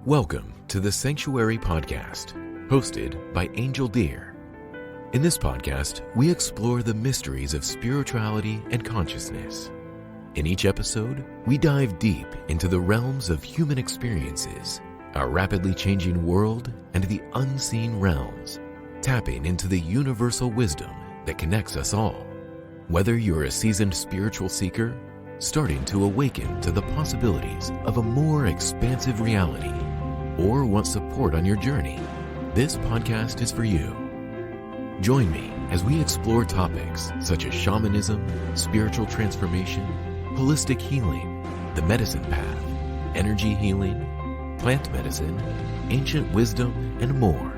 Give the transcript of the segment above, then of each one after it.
Welcome to the Sanctuary Podcast, hosted by Angel Deer. In this podcast, we explore the mysteries of spirituality and consciousness. In each episode, we dive deep into the realms of human experiences, our rapidly changing world, and the unseen realms, tapping into the universal wisdom that connects us all. Whether you're a seasoned spiritual seeker, starting to awaken to the possibilities of a more expansive reality, or want support on your journey, this podcast is for you. Join me as we explore topics such as shamanism, spiritual transformation, holistic healing, the medicine path, energy healing, plant medicine, ancient wisdom, and more.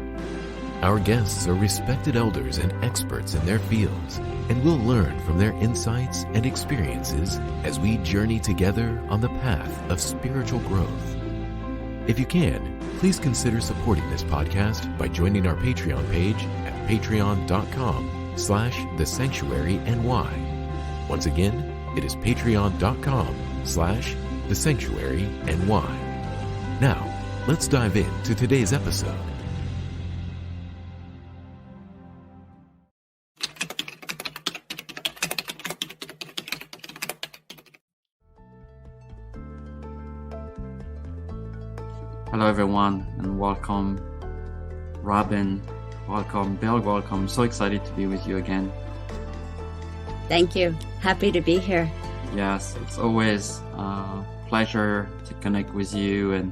Our guests are respected elders and experts in their fields, and we'll learn from their insights and experiences as we journey together on the path of spiritual growth. If you can, please consider supporting this podcast by joining our Patreon page at patreon.com/thesanctuaryny. Once again, it is patreon.com/thesanctuaryny. Now, let's dive into today's episode. Hello everyone and welcome. Robin, welcome. Bill, welcome. So excited to be with you again. Thank you. Happy to be here. Yes, it's always a pleasure to connect with you, and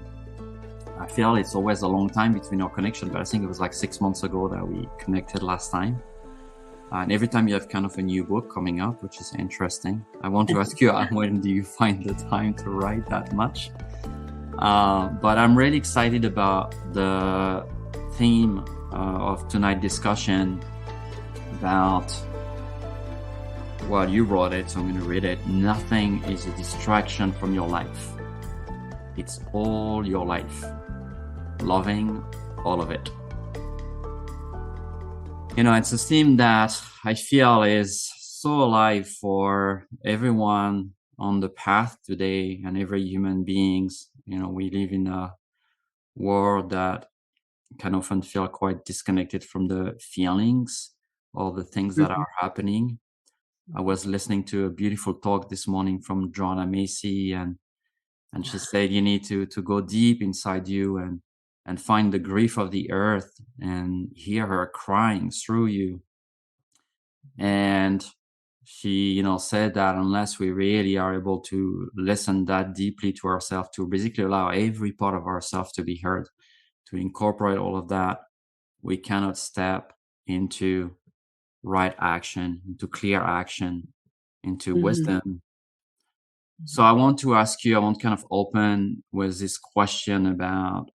I feel it's always a long time between our connection, but I think it was like 6 months ago that we connected last time. And every time you have kind of a new book coming up, which is interesting. I want to ask you, when do you find the time to write that much? But I'm really excited about the theme of tonight's discussion about, well, you wrote it, so I'm going to read it. Nothing is a distraction from your life. It's all your life. Loving all of it. You know, it's a theme that I feel is so alive for everyone on the path today and every human beings. You know, we live in a world that can often feel quite disconnected from the feelings or the things that are happening. I was listening to a beautiful talk this morning from Joanna Macy, and she said you need to go deep inside you and find the grief of the earth and hear her crying through you. And she, said that unless we really are able to listen that deeply to ourselves, to basically allow every part of ourselves to be heard, to incorporate all of that, we cannot step into right action, into clear action, into wisdom. So I want to ask you, I want to kind of open with this question about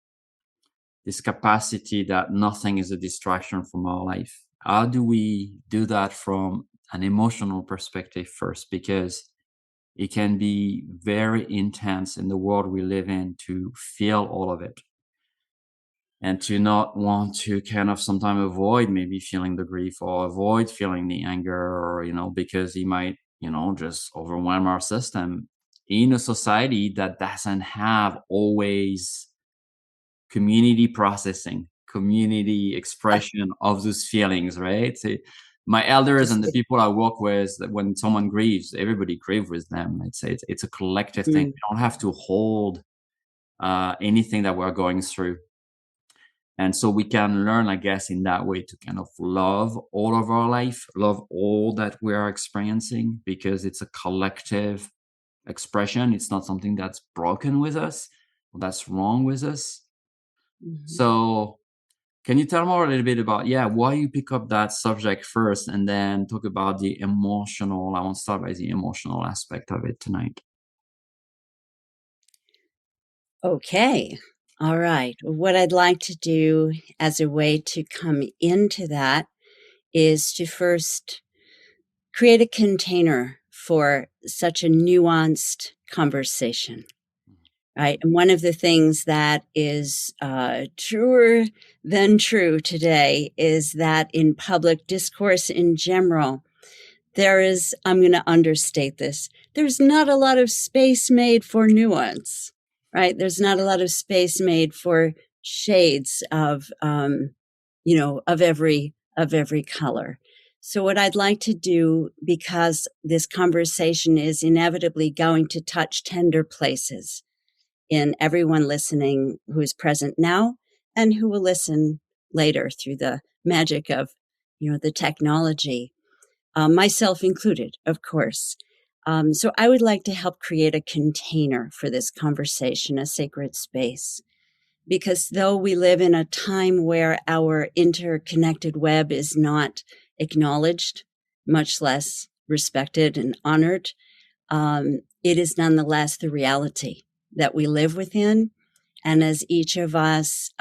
this capacity that nothing is a distraction from our life. How do we do that from an emotional perspective first? Because it can be very intense in the world we live in to feel all of it and to not want to kind of sometimes avoid maybe feeling the grief or avoid feeling the anger, or, because it might, just overwhelm our system in a society that doesn't have always community processing, community expression of those feelings, right? So my elders and the people I work with, when someone grieves, everybody grieves with them. It's a collective thing. We don't have to hold anything that we're going through. And so we can learn, I guess, in that way to kind of love all of our life, love all that we are experiencing, because it's a collective expression. It's not something that's broken with us or that's wrong with us. So can you tell more a little bit about, why you pick up that subject first and then talk about the emotional? I want to start by the emotional aspect of it tonight. Okay. All right. What I'd like to do as a way to come into that is to first create a container for such a nuanced conversation. Right. And one of the things that is truer than true today is that in public discourse in general, there is, I'm going to understate this, there's not a lot of space made for nuance. right? There's not a lot of space made for shades of, of every color. So what I'd like to do, because this conversation is inevitably going to touch tender places in everyone listening who is present now and who will listen later through the magic of, the technology, myself included, of course. So I would like to help create a container for this conversation, a sacred space. Because though we live in a time where our interconnected web is not acknowledged, much less respected and honored, it is nonetheless the reality that we live within. And as each of us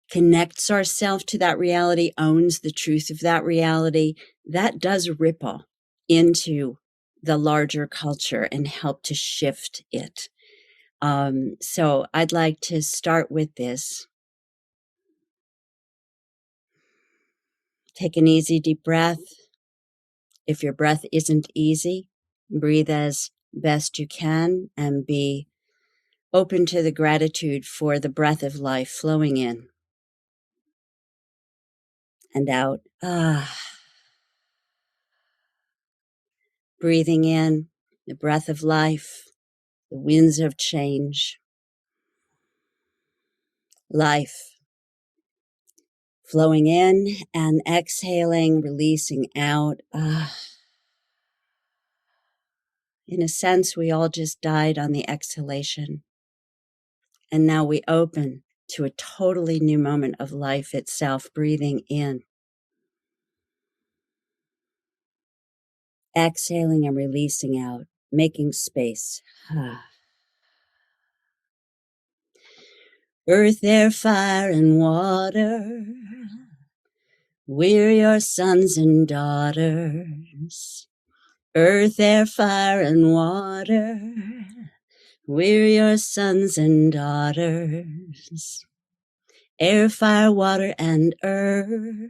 connects ourselves to that reality, owns the truth of that reality, that does ripple into the larger culture and help to shift it. So I'd like to start with this. Take an easy, deep breath. If your breath isn't easy, breathe as best you can and be open to the gratitude for the breath of life flowing in and out. Breathing in the breath of life, the winds of change, life flowing in and exhaling, releasing out. In a sense, we all just died on the exhalation. And now we open to a totally new moment of life itself, breathing in, exhaling and releasing out, making space. Earth, air, fire, and water, we're your sons and daughters. Earth, air, fire, and water, we're your sons and daughters. Air, fire, water, and earth,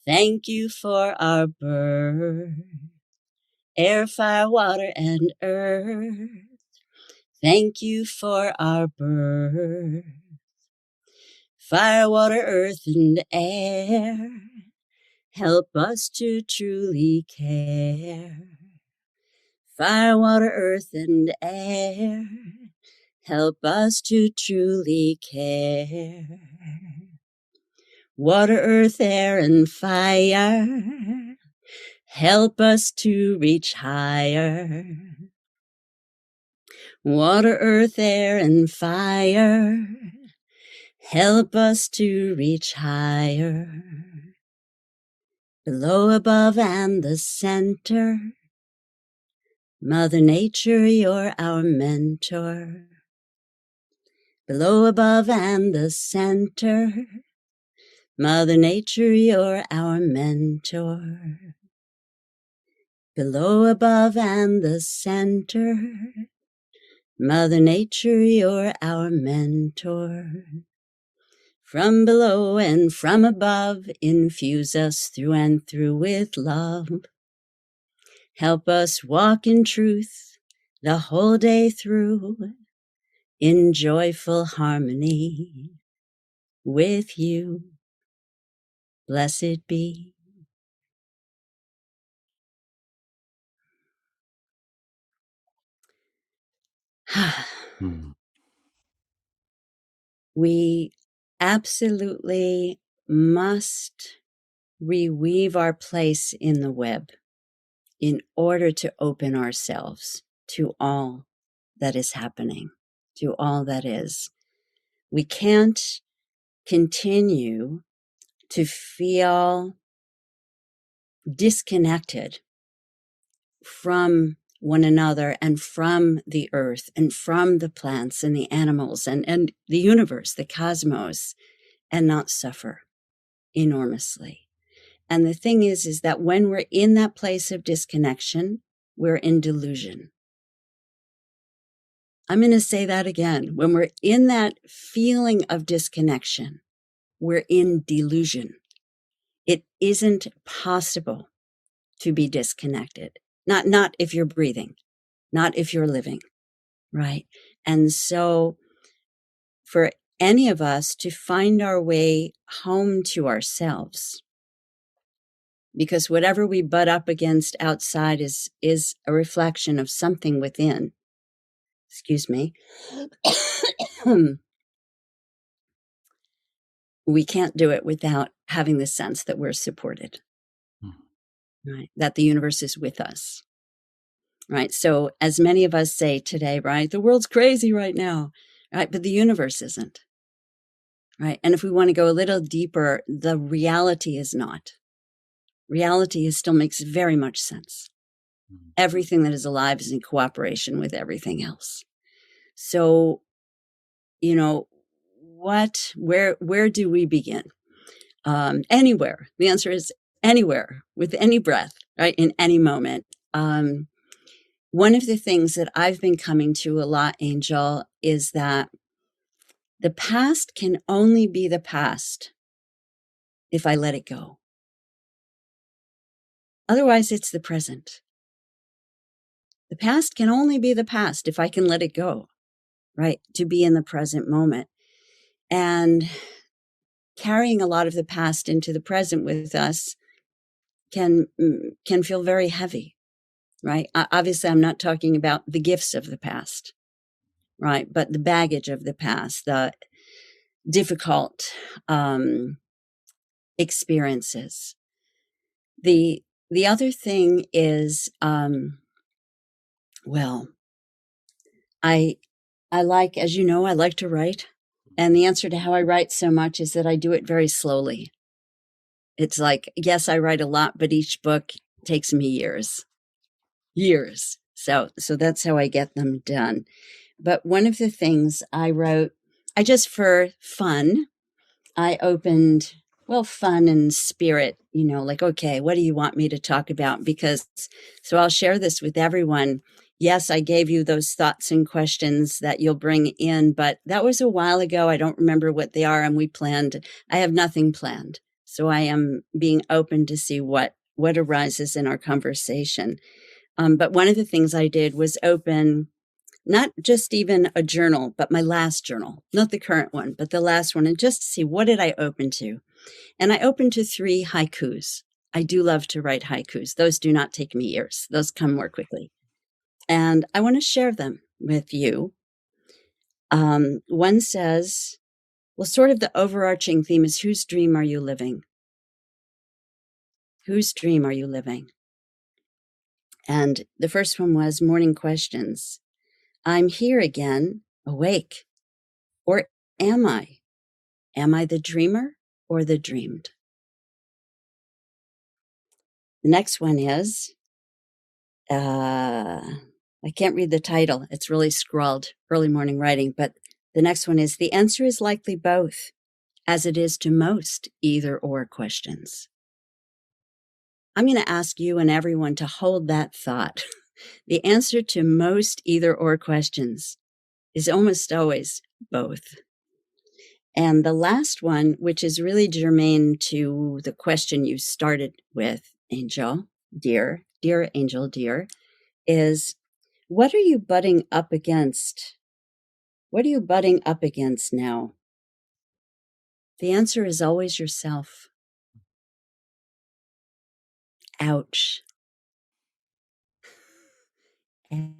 thank you for our birth. Air, fire, water, and earth, thank you for our birth. Fire, water, earth, and air, help us to truly care. Fire, water, earth, and air, help us to truly care. Water, earth, air, and fire, help us to reach higher. Water, earth, air, and fire, help us to reach higher. Below, above, and the center, Mother Nature, you're our mentor. Below, above, and the center, Mother Nature, you're our mentor. Below, above, and the center, Mother Nature, you're our mentor. From below and from above, infuse us through and through with love. Help us walk in truth the whole day through, in joyful harmony with you. Blessed be. We absolutely must reweave our place in the web in order to open ourselves to all that is happening, to all that is. We can't continue to feel disconnected from one another and from the earth and from the plants and the animals and the universe, the cosmos, and not suffer enormously. And the thing is that when we're in that place of disconnection, we're in delusion. I'm going to say that again. When we're in that feeling of disconnection, we're in delusion. It isn't possible to be disconnected. Not if you're breathing, not if you're living. right? And so for any of us to find our way home to ourselves, because whatever we butt up against outside is a reflection of something within. Excuse me. We can't do it without having the sense that we're supported, right? That the universe is with us, right? So as many of us say today, right? The world's crazy right now, right? But the universe isn't, right? And if we want to go a little deeper, the reality is not. Reality still makes very much sense. Everything that is alive is in cooperation with everything else. So, you know, where do we begin? Anywhere. The answer is anywhere, with any breath, right? In any moment. One of the things that I've been coming to a lot, Angel, is that the past can only be the past if I let it go. Otherwise, it's the present. The past can only be the past if I can let it go, right? To be in the present moment. And carrying a lot of the past into the present with us can feel very heavy, right? Obviously, I'm not talking about the gifts of the past, right? But the baggage of the past, the difficult experiences. The other thing is, well, I like, as you know, I like to write. And the answer to how I write so much is that I do it very slowly. It's like, yes, I write a lot, but each book takes me years. So that's how I get them done. But one of the things I wrote, I just for fun, I opened, well, fun and spirit, you know, like, okay, what do you want me to talk about? Because, so I'll share this with everyone. Yes, I gave you those thoughts and questions that you'll bring in, but that was a while ago. I don't remember what they are. And I have nothing planned. So I am being open to see what arises in our conversation. But one of the things I did was open not just even a journal, but my last journal, not the current one, but the last one, and just to see what did I open to. And I opened to 3 haikus. I do love to write haikus. Those do not take me years. Those come more quickly. And I want to share them with you. One says, well, sort of the overarching theme is, whose dream are you living? Whose dream are you living? And the first one was morning questions. I'm here again, awake. Or am I? Am I the dreamer or the dreamed? The next one is, I can't read the title. It's really scrawled, early morning writing. But the next one is, the answer is likely both, as it is to most either or questions. I'm going to ask you and everyone to hold that thought. The answer to most either or questions is almost always both. And the last one, which is really germane to the question you started with, Angel, dear Angel, dear, is, what are you butting up against? What are you butting up against now? The answer is always yourself. Ouch.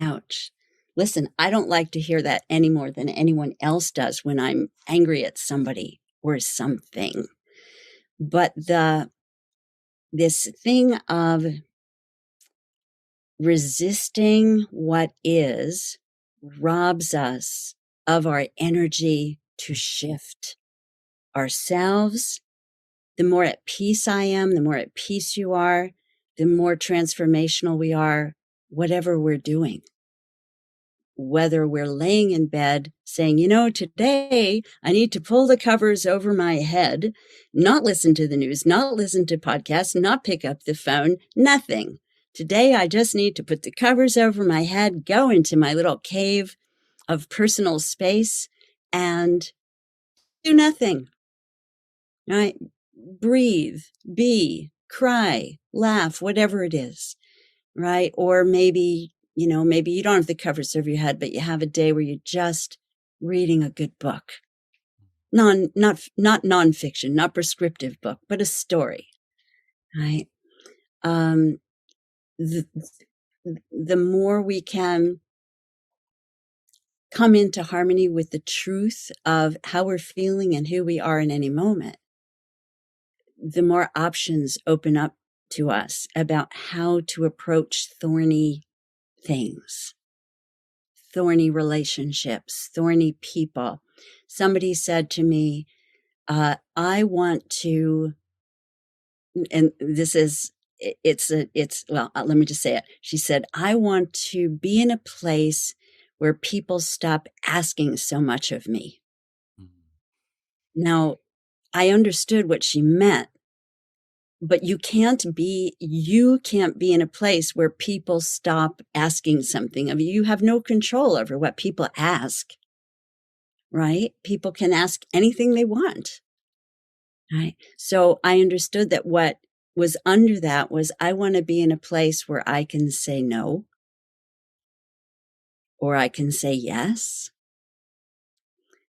Ouch. Listen, I don't like to hear that any more than anyone else does when I'm angry at somebody or something. But this thing of resisting what is robs us of our energy to shift ourselves. The more at peace I am, the more at peace you are, the more transformational we are, whatever we're doing. Whether we're laying in bed saying, you know, today I need to pull the covers over my head, not listen to the news, not listen to podcasts, not pick up the phone, nothing. Today I just need to put the covers over my head, go into my little cave of personal space and do nothing, right? Breathe, be, cry, laugh, whatever it is, right? Or maybe maybe you don't have the covers over your head, but you have a day where you're just reading a good book. Not nonfiction, not prescriptive book, but a story, right? The more we can come into harmony with the truth of how we're feeling and who we are in any moment, the more options open up to us about how to approach thorny things, thorny relationships, thorny people. Somebody said to me, I want to, and this is, let me just say it. She said, I want to be in a place where people stop asking so much of me. Mm-hmm. Now, I understood what she meant, but you can't be in a place where people stop asking something of you. You have no control over what people ask, right? People can ask anything they want, right? So I understood that what was under that was, I want to be in a place where I can say no, or I can say yes.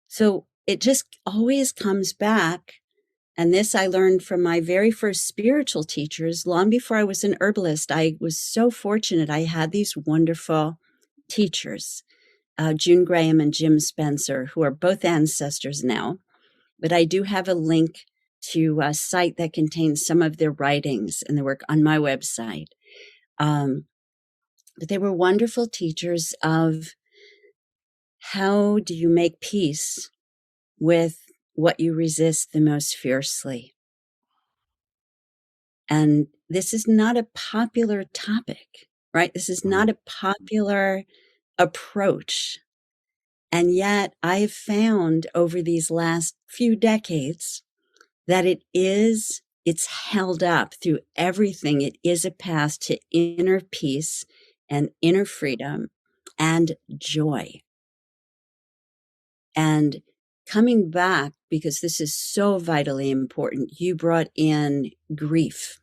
So it just always comes back. And this I learned from my very first spiritual teachers. Long before I was an herbalist, I was so fortunate. I had these wonderful teachers, June Graham and Jim Spencer, who are both ancestors now. But I do have a link to a site that contains some of their writings and their work on my website. But they were wonderful teachers of how do you make peace with what you resist the most fiercely. And this is not a popular topic, right? This is not a popular approach. And yet I have found over these last few decades that it's held up through everything. It is a path to inner peace and inner freedom and joy. And coming back, because this is so vitally important, you brought in grief,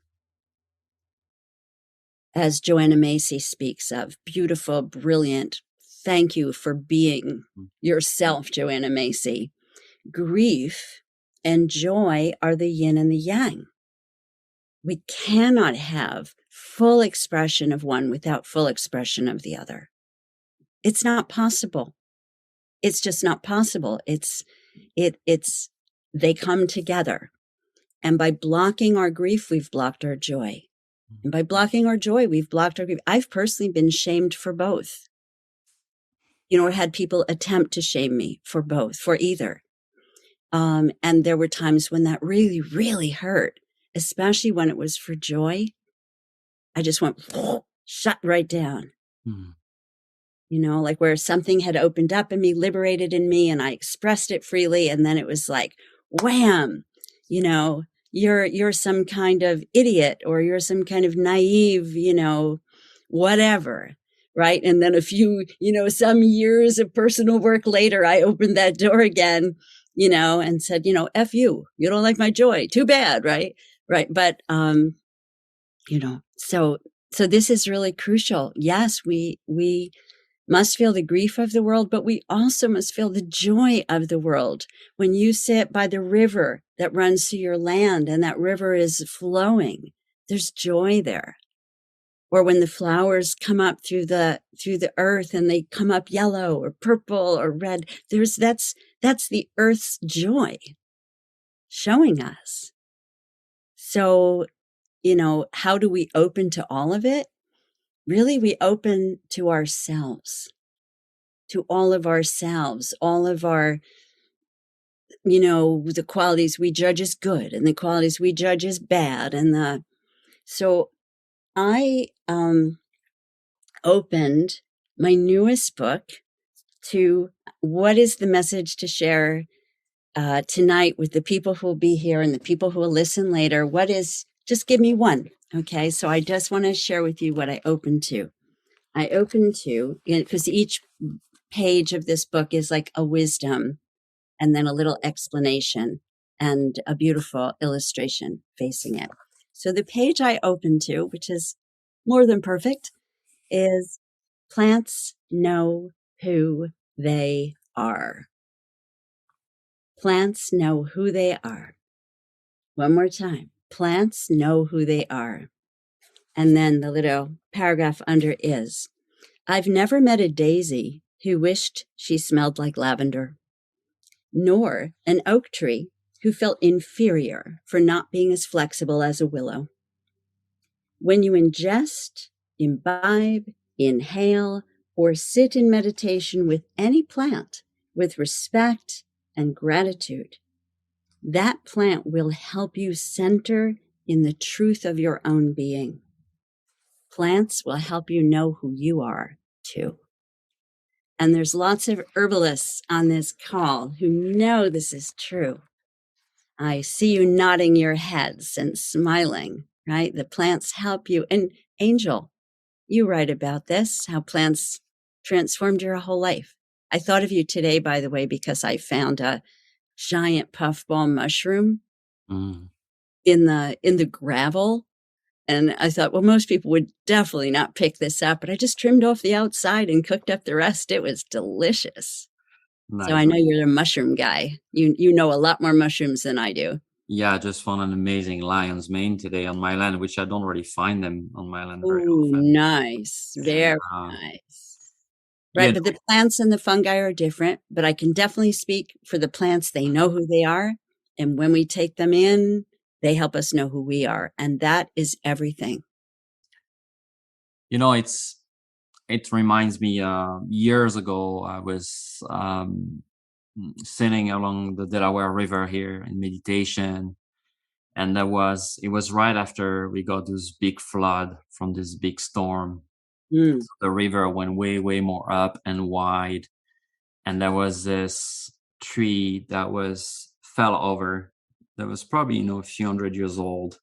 as Joanna Macy speaks of. Beautiful, brilliant. Thank you for being yourself, Joanna Macy. Grief and joy are the yin and the yang. We cannot have full expression of one without full expression of the other. It's not possible. It's just not possible. They come together. And by blocking our grief, we've blocked our joy. And by blocking our joy, we've blocked our grief. I've personally been shamed for both. Or had people attempt to shame me for both, for either. And there were times when that really, really hurt, especially when it was for joy. I just went, shut right down. Mm. Like where something had opened up in me, liberated in me, and I expressed it freely. And then it was like, wham, you're some kind of idiot, or you're some kind of naive, whatever. Right. And then a few, some years of personal work later, I opened that door again, and said, F you don't like my joy. Too bad. Right. Right. But, so this is really crucial. Yes, we must feel the grief of the world, but we also must feel the joy of the world. When you sit by the river that runs through your land and that river is flowing, there's joy there. Or when the flowers come up through the earth and they come up yellow or purple or red, that's the earth's joy showing us. So, how do we open to all of it? Really, we open to ourselves, to all of ourselves, all of our, the qualities we judge as good and the qualities we judge as bad. So I opened my newest book to what is the message to share tonight with the people who will be here and the people who will listen later. Just give me one. Okay, so I just want to share with you what I opened to. I opened to, because each page of this book is like a wisdom and then a little explanation and a beautiful illustration facing it. So the page I opened to, which is more than perfect, is Plants know who they are. Plants know who they are. One more time. Plants know who they are. And then the little paragraph under is, I've never met a daisy who wished she smelled like lavender, nor an oak tree who felt inferior for not being as flexible as a willow. When you ingest, imbibe, inhale, or sit in meditation with any plant with respect and gratitude, that plant will help you center in the truth of your own being. Plants will help you know who you are too. And there's lots of herbalists on this call who know this is true. I see you nodding your heads and smiling, right? The plants help you. And Angel, you write about this, how plants transformed your whole life. I thought of you today, by the way, because I found a giant puffball mushroom in the gravel. And I thought, well, most people would definitely not pick this up, but I just trimmed off the outside and cooked up the rest. It was delicious. Nice. So I know you're a mushroom guy. You know a lot more mushrooms than I do. Yeah, I just found an amazing lion's mane today on my land, which I don't really find them on my land very Oh, often. nice. Very nice. Right, Yeah, but the plants and the fungi are different, but I can definitely speak for the plants. They know who they are. And when we take them in, they help us know who we are. And that is everything. you know, it reminds me, years ago, I was sitting along the Delaware River here in meditation. And it was right after we got this big flood from this big storm. Mm. So the river went way, way more up and wide. And there was this tree that fell over. That was probably, a few hundred years old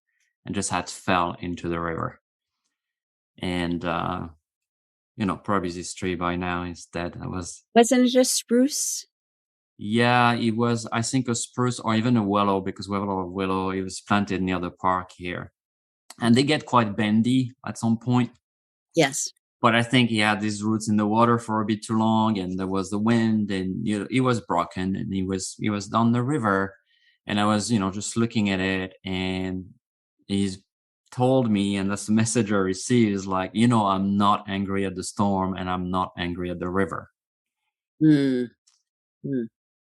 and just had fell into the river. And, probably this tree by now is dead. Wasn't it just spruce? Yeah, it was, I think, a spruce or even a willow, because we have a lot of willow. It was planted near the park here. And they get quite bendy at some point. Yes. But I think he had his roots in the water for a bit too long, and there was the wind, and he was broken, and he was down the river. And I was, just looking at it, and he's told me, and that's the message I received, is like, I'm not angry at the storm, and I'm not angry at the river. Mm. Mm.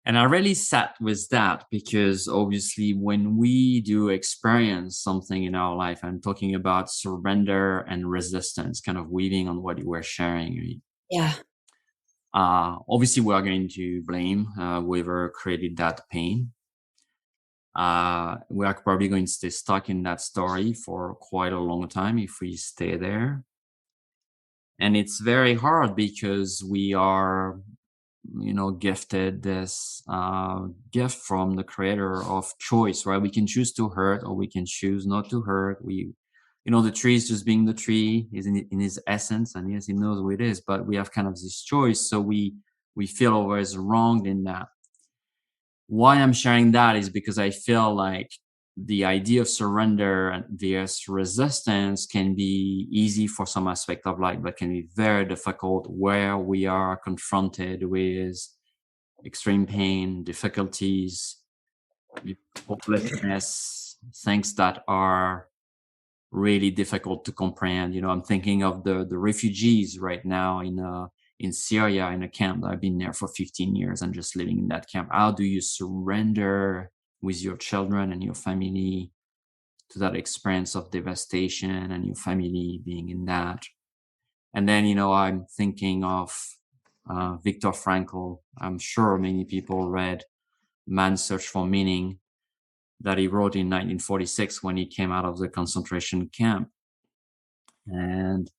And I really sat with that, because obviously when we do experience something in our life, I'm talking about surrender and resistance, kind of weaving on what you were sharing. Yeah. Obviously, we are going to blame whoever created that pain. We are probably going to stay stuck in that story for quite a long time if we stay there. And it's very hard because we are gifted this gift from the creator of choice, right? We can choose to hurt or we can choose not to hurt. The tree is just being the tree, is in his essence, and yes, he knows who it is, but we have kind of this choice. So we feel always wronged in that. Why I'm sharing that is because I feel like the idea of surrender and this resistance can be easy for some aspect of life, but can be very difficult where we are confronted with extreme pain, difficulties, hopelessness, things that are really difficult to comprehend. I'm thinking of the refugees right now in Syria, in a camp. I've been there for 15 years and just living in that camp. How do you surrender with your children and your family to that experience of devastation and your family being in that? And then, I'm thinking of Viktor Frankl. I'm sure many people read Man's Search for Meaning, that he wrote in 1946 when he came out of the concentration camp. And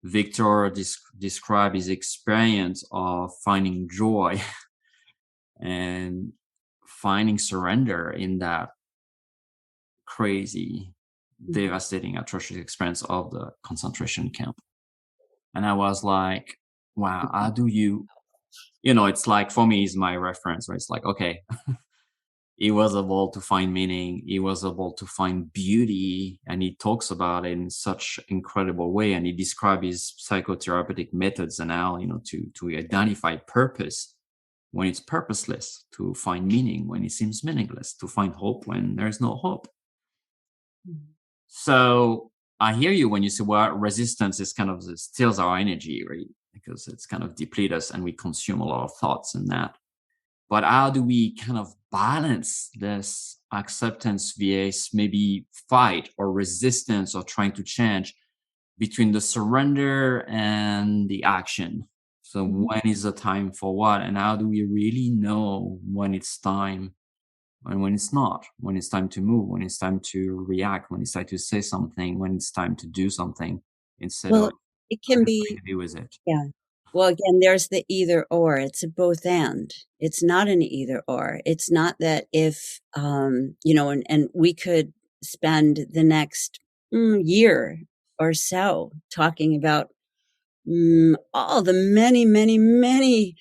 Victor described his experience of finding joy and finding surrender in that crazy, devastating, atrocious experience of the concentration camp. And I was like, wow, how do you, it's like, for me, is my reference, right? It's like, okay, he was able to find meaning. He was able to find beauty, and he talks about it in such incredible way. And he describes his psychotherapeutic methods and how, to identify purpose when it's purposeless, to find meaning when it seems meaningless, to find hope when there's no hope. Mm-hmm. So I hear you when you say, well, resistance is kind of steals our energy, right? Because it's kind of deplete us and we consume a lot of thoughts in that. But how do we kind of balance this acceptance vs maybe fight or resistance or trying to change between the surrender and the action? So when is the time for what? And how do we really know when it's time and when it's not? When it's time to move, when it's time to react, when it's time to say something, when it's time to do something instead Well, of it can having be, to do with it. yeah. Well, again, there's the either or. It's a both and. It's not an either or. It's not that if, and we could spend the next year or so talking about all the many, many, many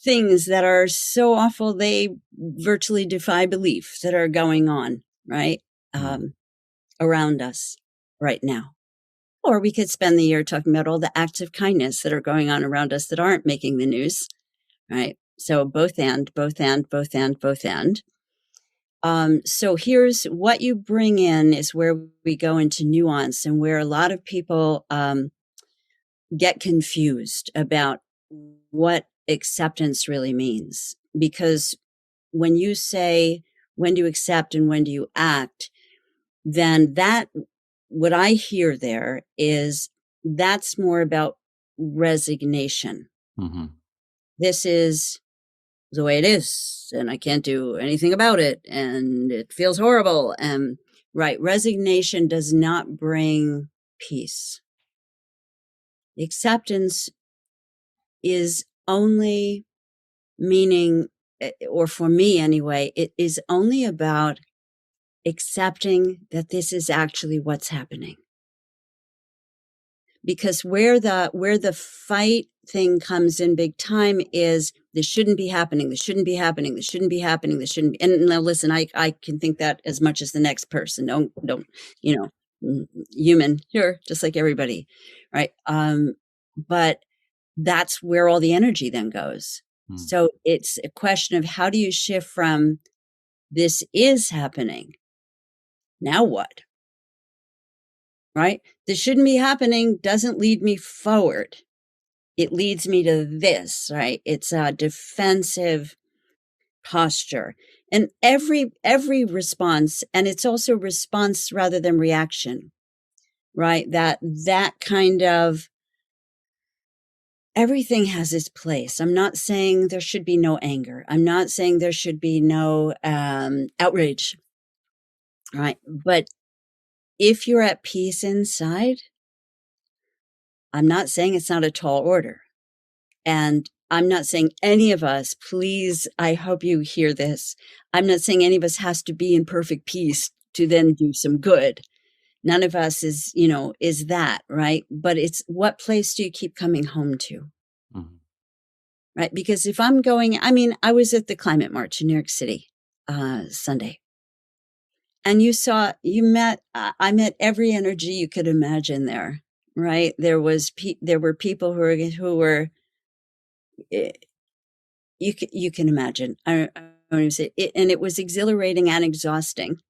things that are so awful they virtually defy belief that are going on, right? Around us right now. Or we could spend the year talking about all the acts of kindness that are going on around us that aren't making the news, right? So both and, both and, both and, both and. So here's what you bring in is where we go into nuance and where a lot of people get confused about what acceptance really means. Because when you say, when do you accept and when do you act, then what I hear there is that's more about resignation. Mm-hmm. This is the way it is, and I can't do anything about it, and it feels horrible. And right, resignation does not bring peace. Acceptance is only meaning, or for me anyway, it is only about accepting that this is actually what's happening. Because where the fight thing comes in big time is this shouldn't be happening, this shouldn't be happening, this shouldn't be happening, this shouldn't be. And now listen, I can think that as much as the next person. Don't, human, sure, just like everybody, right? But that's where all the energy then goes. So it's a question of how do you shift from this is happening, now what? Right? This shouldn't be happening doesn't lead me forward. It leads me to this, right? It's a defensive posture. And every response, and it's also response rather than reaction, right? That kind of everything has its place. I'm not saying there should be no anger. I'm not saying there should be no outrage, right? But if you're at peace inside, I'm not saying it's not a tall order. And I'm not saying any of us, please, I hope you hear this. I'm not saying any of us has to be in perfect peace to then do some good. None of us is that, right? But it's what place do you keep coming home to? Mm-hmm. Right? Because if I'm going, I was at the climate march in New York City Sunday. And I met every energy you could imagine there, right? There were people who were, you can imagine. I don't even say it, and it was exhilarating and exhausting,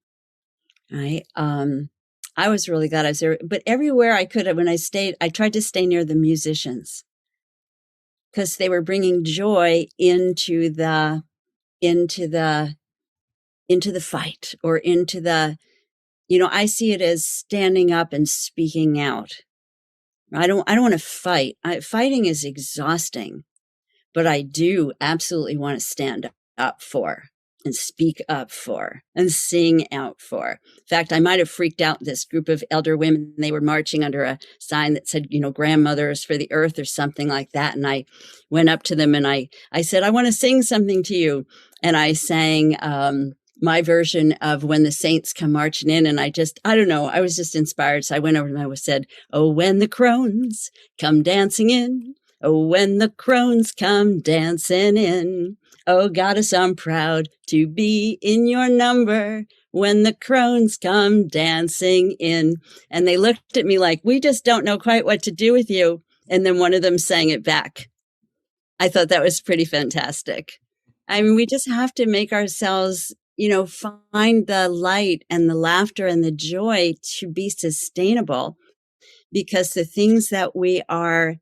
right? I was really glad I was there, but everywhere I could, when I stayed, I tried to stay near the musicians because they were bringing joy into the fight, or into the, I see it as standing up and speaking out. I don't want to fight. Fighting is exhausting, but I do absolutely want to stand up for and speak up for and sing out for. In fact, I might have freaked out this group of elder women. They were marching under a sign that said, grandmothers for the earth or something like that. And I went up to them and I said, I want to sing something to you. And I sang my version of When the Saints Come Marching In. And I don't know, I was just inspired. So I went over to them and said, oh, when the crones come dancing in, oh, when the crones come dancing in, Oh, goddess, I'm proud to be in your number when the crones come dancing in. And they looked at me like, we just don't know quite what to do with you. And then one of them sang it back. I thought that was pretty fantastic. I mean, we just have to make ourselves, find the light and the laughter and the joy to be sustainable, because the things that we are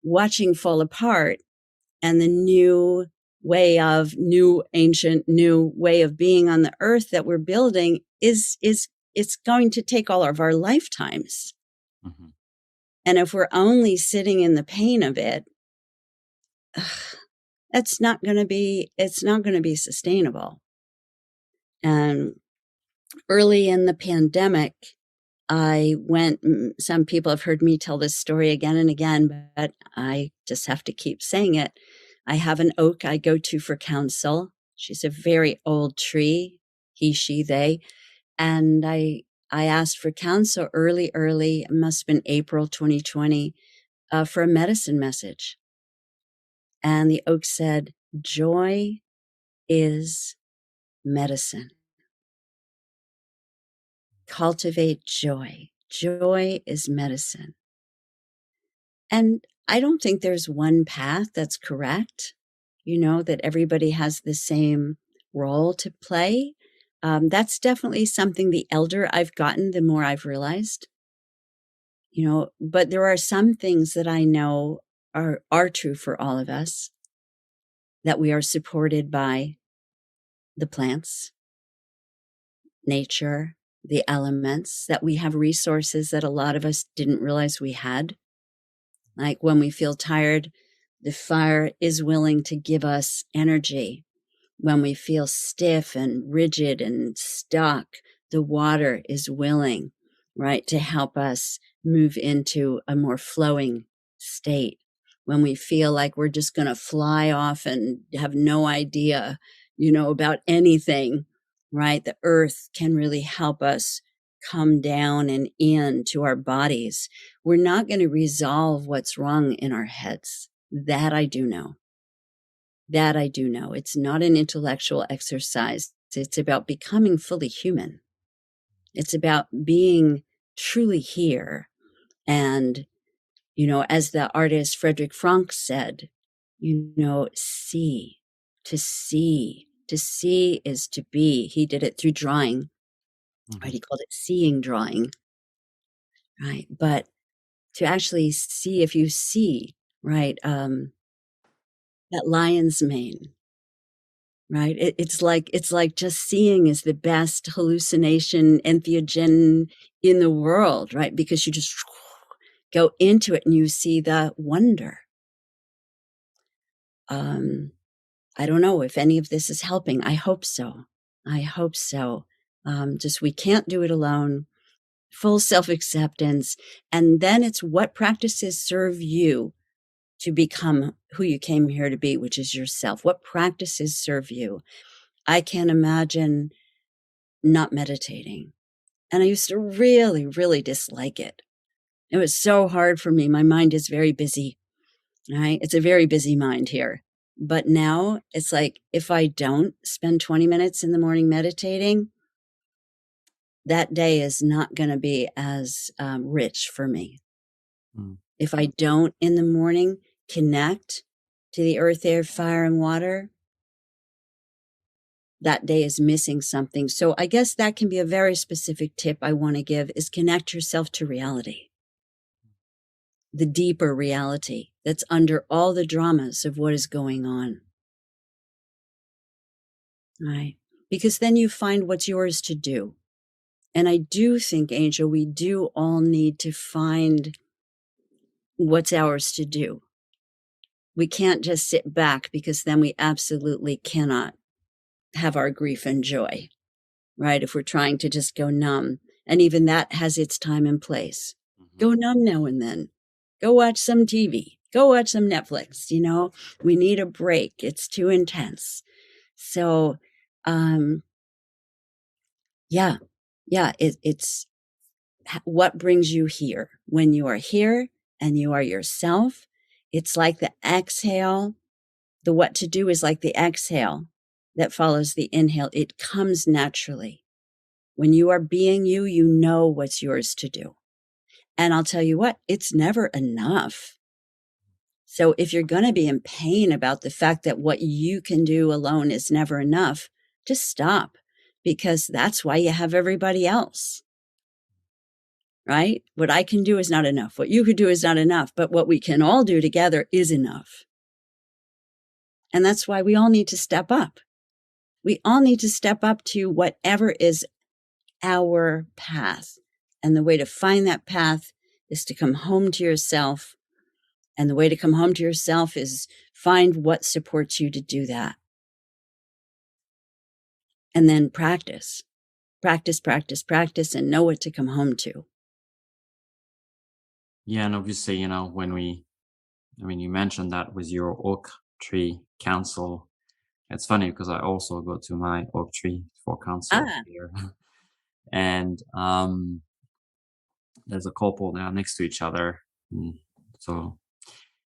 watching fall apart and the new ancient way of being on the earth that we're building is it's going to take all of our lifetimes. Mhm. And if we're only sitting in the pain of it, it's not going to be sustainable. And early in the pandemic, some people have heard me tell this story again and again, but I just have to keep saying it. I have an oak I go to for counsel. She's a very old tree, he, she, they. And I asked for counsel early, it must have been April 2020, for a medicine message. And the oak said, joy is medicine. Cultivate joy. Joy is medicine. And I don't think there's one path that's correct, that everybody has the same role to play. That's definitely something the elder I've gotten, the more I've realized, but there are some things that I know are true for all of us, that we are supported by the plants, nature, the elements, that we have resources that a lot of us didn't realize we had. Like when we feel tired, the fire is willing to give us energy. When we feel stiff and rigid and stuck, the water is willing, right, to help us move into a more flowing state. When we feel like we're just going to fly off and have no idea, about anything, right, the earth can really help us come down and into our bodies. We're not going to resolve what's wrong in our heads. That I do know. It's not an intellectual exercise. It's about becoming fully human. It's about being truly here. And, as the artist Frederick Frank said, see. To see is to be. He did it through drawing, right? He called it seeing drawing, right? But to actually see, if you see, right, that lion's mane, right? It's like just seeing is the best hallucination entheogen in the world, right? Because you just go into it and you see the wonder. I don't know if any of this is helping. I hope so. Just we can't do it alone. Full self-acceptance. And then it's what practices serve you to become who you came here to be, which is yourself. What practices serve you? I can't imagine not meditating. And I used to really, really dislike it. It was so hard for me. My mind is very busy, right? It's a very busy mind here. But now it's like, if I don't spend 20 minutes in the morning meditating, that day is not going to be as rich for me. If I don't in the morning connect to the earth, air, fire, and water, that day is missing something. So I guess that can be a very specific tip I want to give, is connect yourself to reality. The deeper reality that's under all the dramas of what is going on. Right? Because then you find what's yours to do. And I do think, Angel, we do all need to find what's ours to do. We can't just sit back, because then we absolutely cannot have our grief and joy, right? If we're trying to just go numb. And even that has its time and place. Go numb now and then. Go watch some TV. Go watch some Netflix. We need a break. It's too intense. So, it's what brings you here. When you are here and you are yourself, it's like the exhale The what to do is like the exhale that follows the inhale. It comes naturally. When you are being you, you know what's yours to do. And I'll tell you what, it's never enough. So if you're going to be in pain about the fact that what you can do alone is never enough, just stop, because that's why you have everybody else, right? What I can do is not enough. What you could do is not enough, but what we can all do together is enough. And that's why we all need to step up. We all need to step up to whatever is our path. And the way to find that path is to come home to yourself. And the way to come home to yourself is find what supports you to do that. And then practice, practice, practice, practice, and know what to come home to. Yeah, and obviously, you mentioned that with your oak tree council. It's funny because I also go to my oak tree for council here. And there's a couple now next to each other.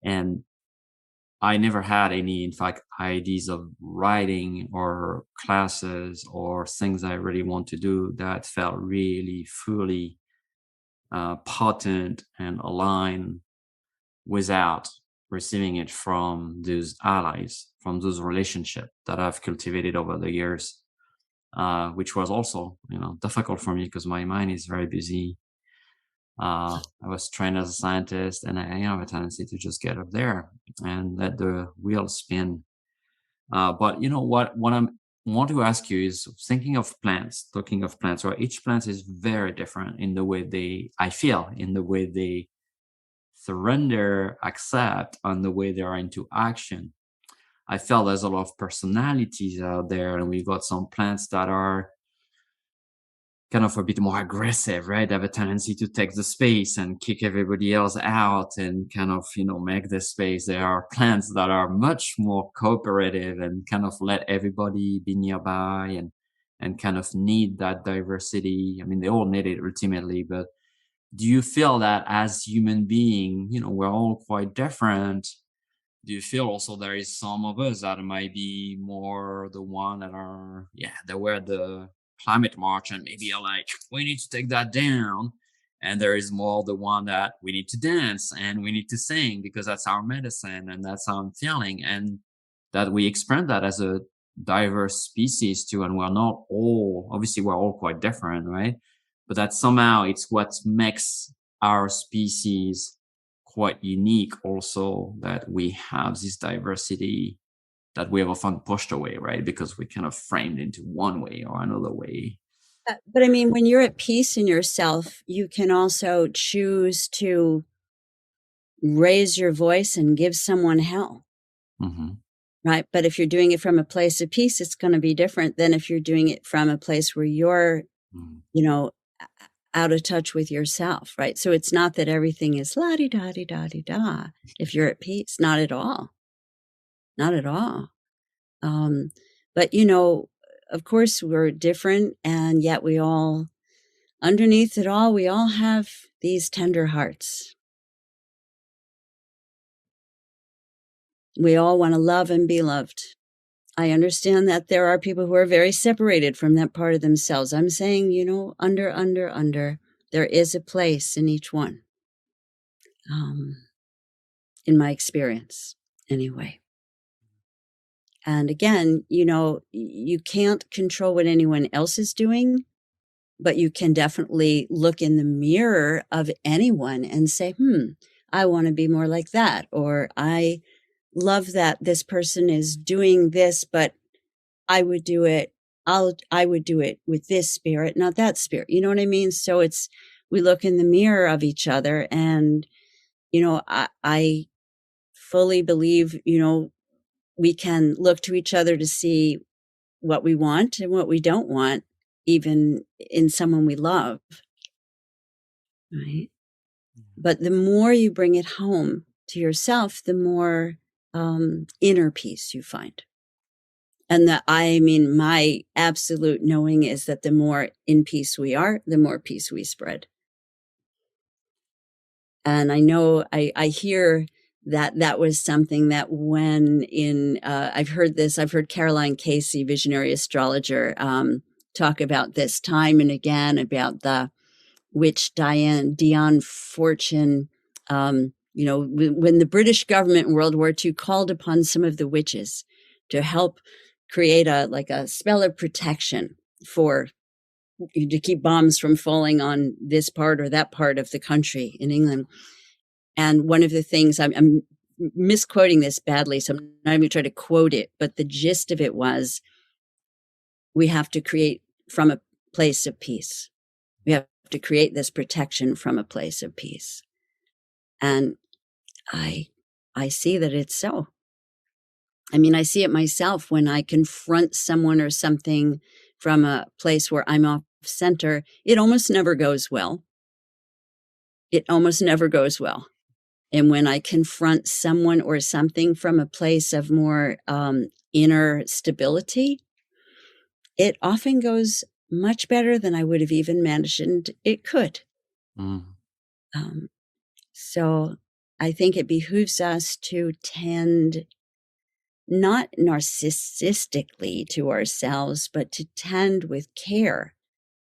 And I never had any, in fact, ideas of writing or classes or things I really want to do that felt really fully potent and aligned without receiving it from those allies, from those relationships that I've cultivated over the years, which was also, difficult for me because my mind is very busy. I was trained as a scientist, and I have a tendency to just get up there and let the wheel spin. But what I want to ask you is talking of plants, where each plant is very different in the way I feel, in the way they surrender, accept, and the way they are into action. I felt there's a lot of personalities out there, and we got some plants that are kind of a bit more aggressive, right? They have a tendency to take the space and kick everybody else out and kind of, make the space. There are plants that are much more cooperative and kind of let everybody be nearby and kind of need that diversity. I mean, they all need it ultimately, but do you feel that as human being, we're all quite different? Do you feel also there is some of us that might be more the one that are, they wear the climate march and maybe are like, we need to take that down. And there is more the one that we need to dance and we need to sing because that's our medicine and that's how I'm feeling. And that we experience that as a diverse species too. And we're not all, obviously we're all quite different, right? But that somehow it's what makes our species quite unique also, that we have this diversity that we have often pushed away, right? Because we kind of framed into one way or another way. But I mean, when you're at peace in yourself, you can also choose to raise your voice and give someone hell. Mm-hmm. Right? But if you're doing it from a place of peace, it's going to be different than if you're doing it from a place where you're, out of touch with yourself, right? So it's not that everything is la-di-da-di-da-di-da. If you're at peace, not at all. Not at all. But, of course, we're different, and yet we all, underneath it all, we all have these tender hearts. We all want to love and be loved. I understand that there are people who are very separated from that part of themselves. I'm saying, under, there is a place in each one. In my experience, anyway. And again, you can't control what anyone else is doing, but you can definitely look in the mirror of anyone and say, I want to be more like that. Or I love that this person is doing this, but I would do it. I would do it with this spirit, not that spirit. You know what I mean? So we look in the mirror of each other, and, I fully believe, we can look to each other to see what we want and what we don't want, even in someone we love. Right? But the more you bring it home to yourself, the more inner peace you find. And my absolute knowing is that the more in peace we are, the more peace we spread. And I know I hear that was something that when I've heard Caroline Casey, visionary astrologer, talk about this time and again about the witch Dion Fortune. When the British government in World War II called upon some of the witches to help create a spell of protection to keep bombs from falling on this part or that part of the country in England. And one of the things, I'm misquoting this badly, so I'm not even going to try to quote it, but the gist of it was, we have to create from a place of peace. We have to create this protection from a place of peace. And I see that it's so. I mean, I see it myself when I confront someone or something from a place where I'm off center. It almost never goes well. It almost never goes well. And when I confront someone or something from a place of more inner stability, it often goes much better than I would have even imagined it could. Mm. So I think it behooves us to tend not narcissistically to ourselves, but to tend with care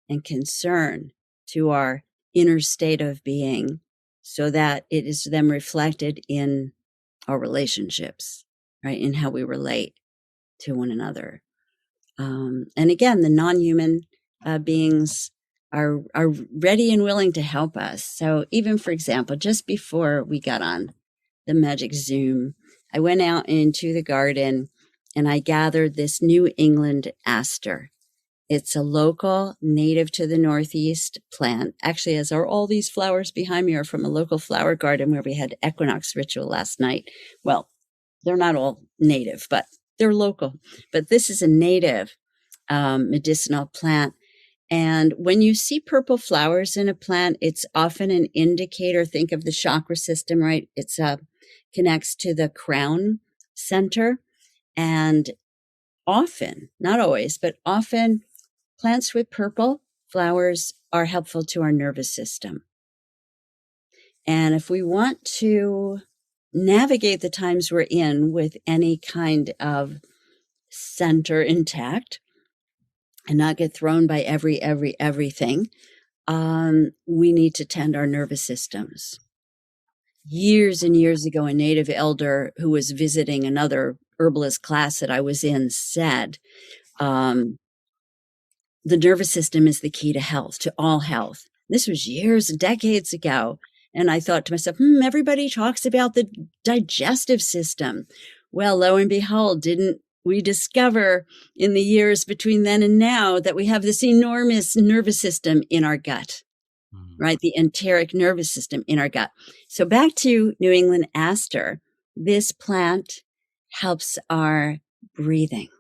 and concern to our inner state of being, so that it is then reflected in our relationships, right? In how we relate to one another. And again, the non-human beings are ready and willing to help us. So even, for example, just before we got on the magic Zoom, I went out into the garden and I gathered this New England aster. It's a local, native to the Northeast plant. Actually, as are all these flowers behind me are from a local flower garden where we had equinox ritual last night. Well, they're not all native, but they're local. But this is a native medicinal plant. And when you see purple flowers in a plant, it's often an indicator. Think of the chakra system, right? It's connects to the crown center. And often, not always, but often, plants with purple flowers are helpful to our nervous system. And if we want to navigate the times we're in with any kind of center intact and not get thrown by everything, we need to tend our nervous systems. Years and years ago, a native elder who was visiting another herbalist class that I was in said, the nervous system is the key to health, to all health. This was years, decades ago. And I thought to myself, everybody talks about the digestive system. Well, lo and behold, didn't we discover in the years between then and now that we have this enormous nervous system in our gut, right? The enteric nervous system in our gut. So back to New England aster, this plant helps our breathing.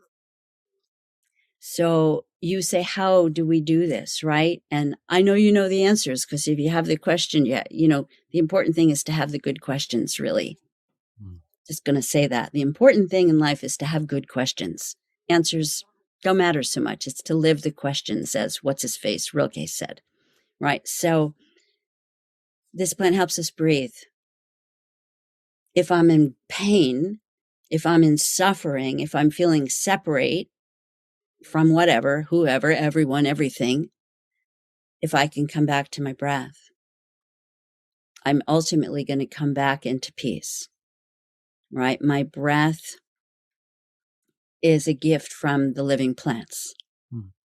So you say, how do we do this, right? And I know you know the answers, because if you have the question yet, the important thing is to have the good questions, really. Just going to say that. The important thing in life is to have good questions. Answers don't matter so much. It's to live the questions, as what's-his-face, Rilke said, right? So this plant helps us breathe. If I'm in pain, if I'm in suffering, if I'm feeling separate from whatever, whoever, everyone, everything, if I can come back to my breath, I'm ultimately going to come back into peace, right? My breath is a gift from the living plants,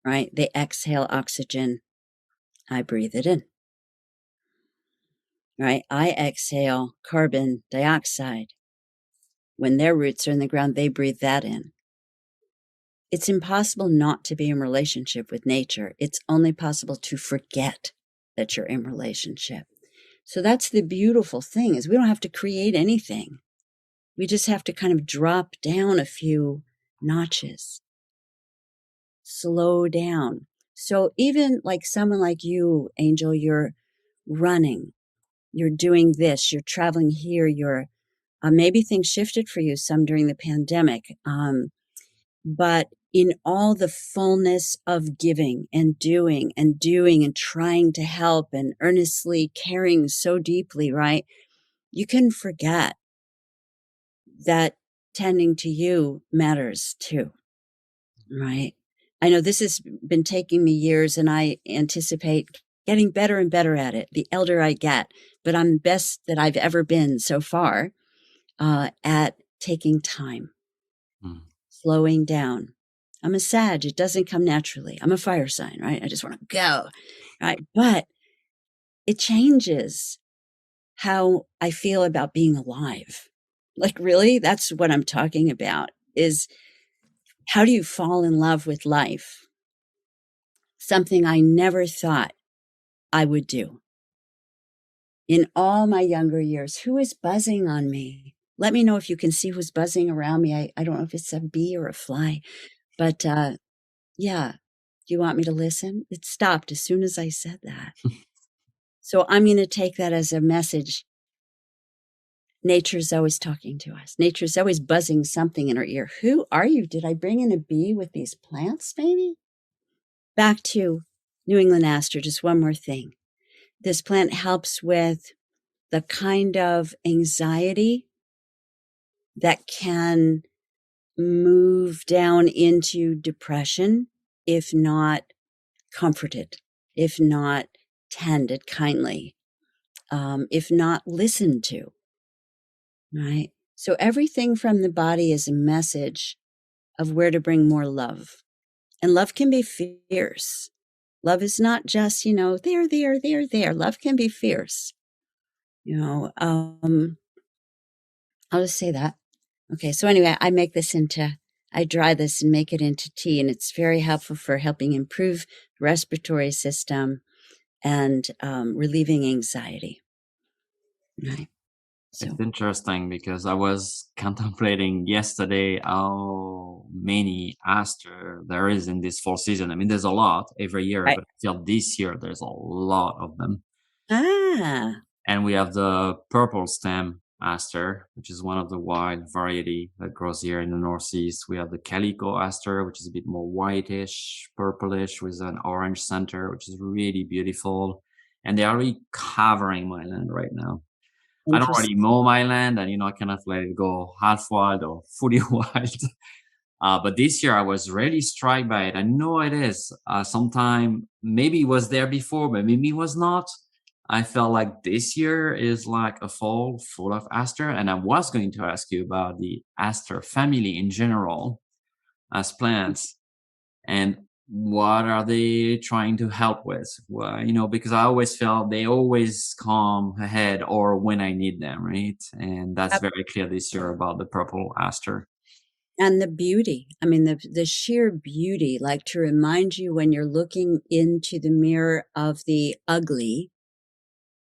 right? They exhale oxygen. I breathe it in, right? I exhale carbon dioxide. When their roots are in the ground, they breathe that in. It's impossible not to be in relationship with nature. It's only possible to forget that you're in relationship. So that's the beautiful thing, is we don't have to create anything. We just have to kind of drop down a few notches, slow down. So even like someone like you, Angel, you're running, you're doing this, you're traveling here, you're maybe things shifted for you some during the pandemic. But in all the fullness of giving and doing and trying to help and earnestly caring so deeply, right? You can forget that tending to you matters too, right? I know this has been taking me years, and I anticipate getting better and better at it the elder I get, but I'm the best that I've ever been so far at taking time, slowing down. I'm a Sag. It doesn't come naturally. I'm a fire sign, right? I just want to go, right? But it changes how I feel about being alive. Like, really, that's what I'm talking about, is how do you fall in love with life? Something I never thought I would do. In all my younger years, who is buzzing on me? Let me know if you can see who's buzzing around me. I don't know if it's a bee or a fly, but yeah. Do you want me to listen? It stopped as soon as I said that. So I'm going to take that as a message. Nature's always talking to us. Nature's always buzzing something in our ear. Who are you? Did I bring in a bee with these plants, maybe? Back to New England aster, just one more thing. This plant helps with the kind of anxiety that can move down into depression if not comforted, if not tended kindly, if not listened to, right? So everything from the body is a message of where to bring more love. And love can be fierce. Love is not just, there. Love can be fierce. I'll just say that. Okay, so anyway, I dry this and make it into tea, and it's very helpful for helping improve the respiratory system and relieving anxiety. Right. So, It's interesting because I was contemplating yesterday how many aster there is in this fall season. I mean, there's a lot every year, right. but I feel this year there's a lot of them. Ah, And we have the purple stem aster, which is one of the wide variety that grows here in the Northeast. We have the calico aster, which is a bit more whitish, purplish with an orange center, which is really beautiful. And they are really covering my land right now. I don't interesting. already mow my land, and I cannot let it go half wild or fully wild. But this year I was really struck by it. I know it is. Sometime maybe it was there before, but maybe it was not. I felt like this year is like a fall full of aster, and I was going to ask you about the aster family in general as plants, and what are they trying to help with? Well, because I always felt they always come ahead or when I need them, right? And that's very clear this year about the purple aster. And the beauty, I mean, the sheer beauty, like to remind you when you're looking into the mirror of the ugly,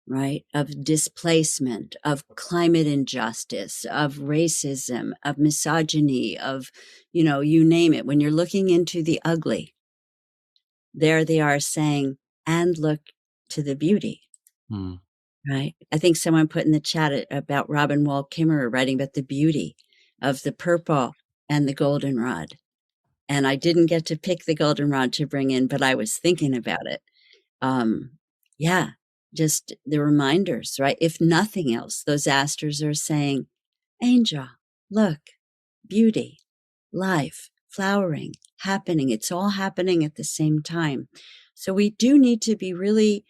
right? Of displacement, of climate injustice, of racism, of misogyny, of, you name it. When you're looking into the ugly, there they are saying, and look to the beauty, right? I think someone put in the chat about Robin Wall Kimmerer writing about the beauty of the purple and the goldenrod. And I didn't get to pick the goldenrod to bring in, but I was thinking about it. Yeah, just the reminders, right? If nothing else, those asters are saying, angel, look, beauty, life, flowering, happening. It's all happening at the same time. So we do need to be really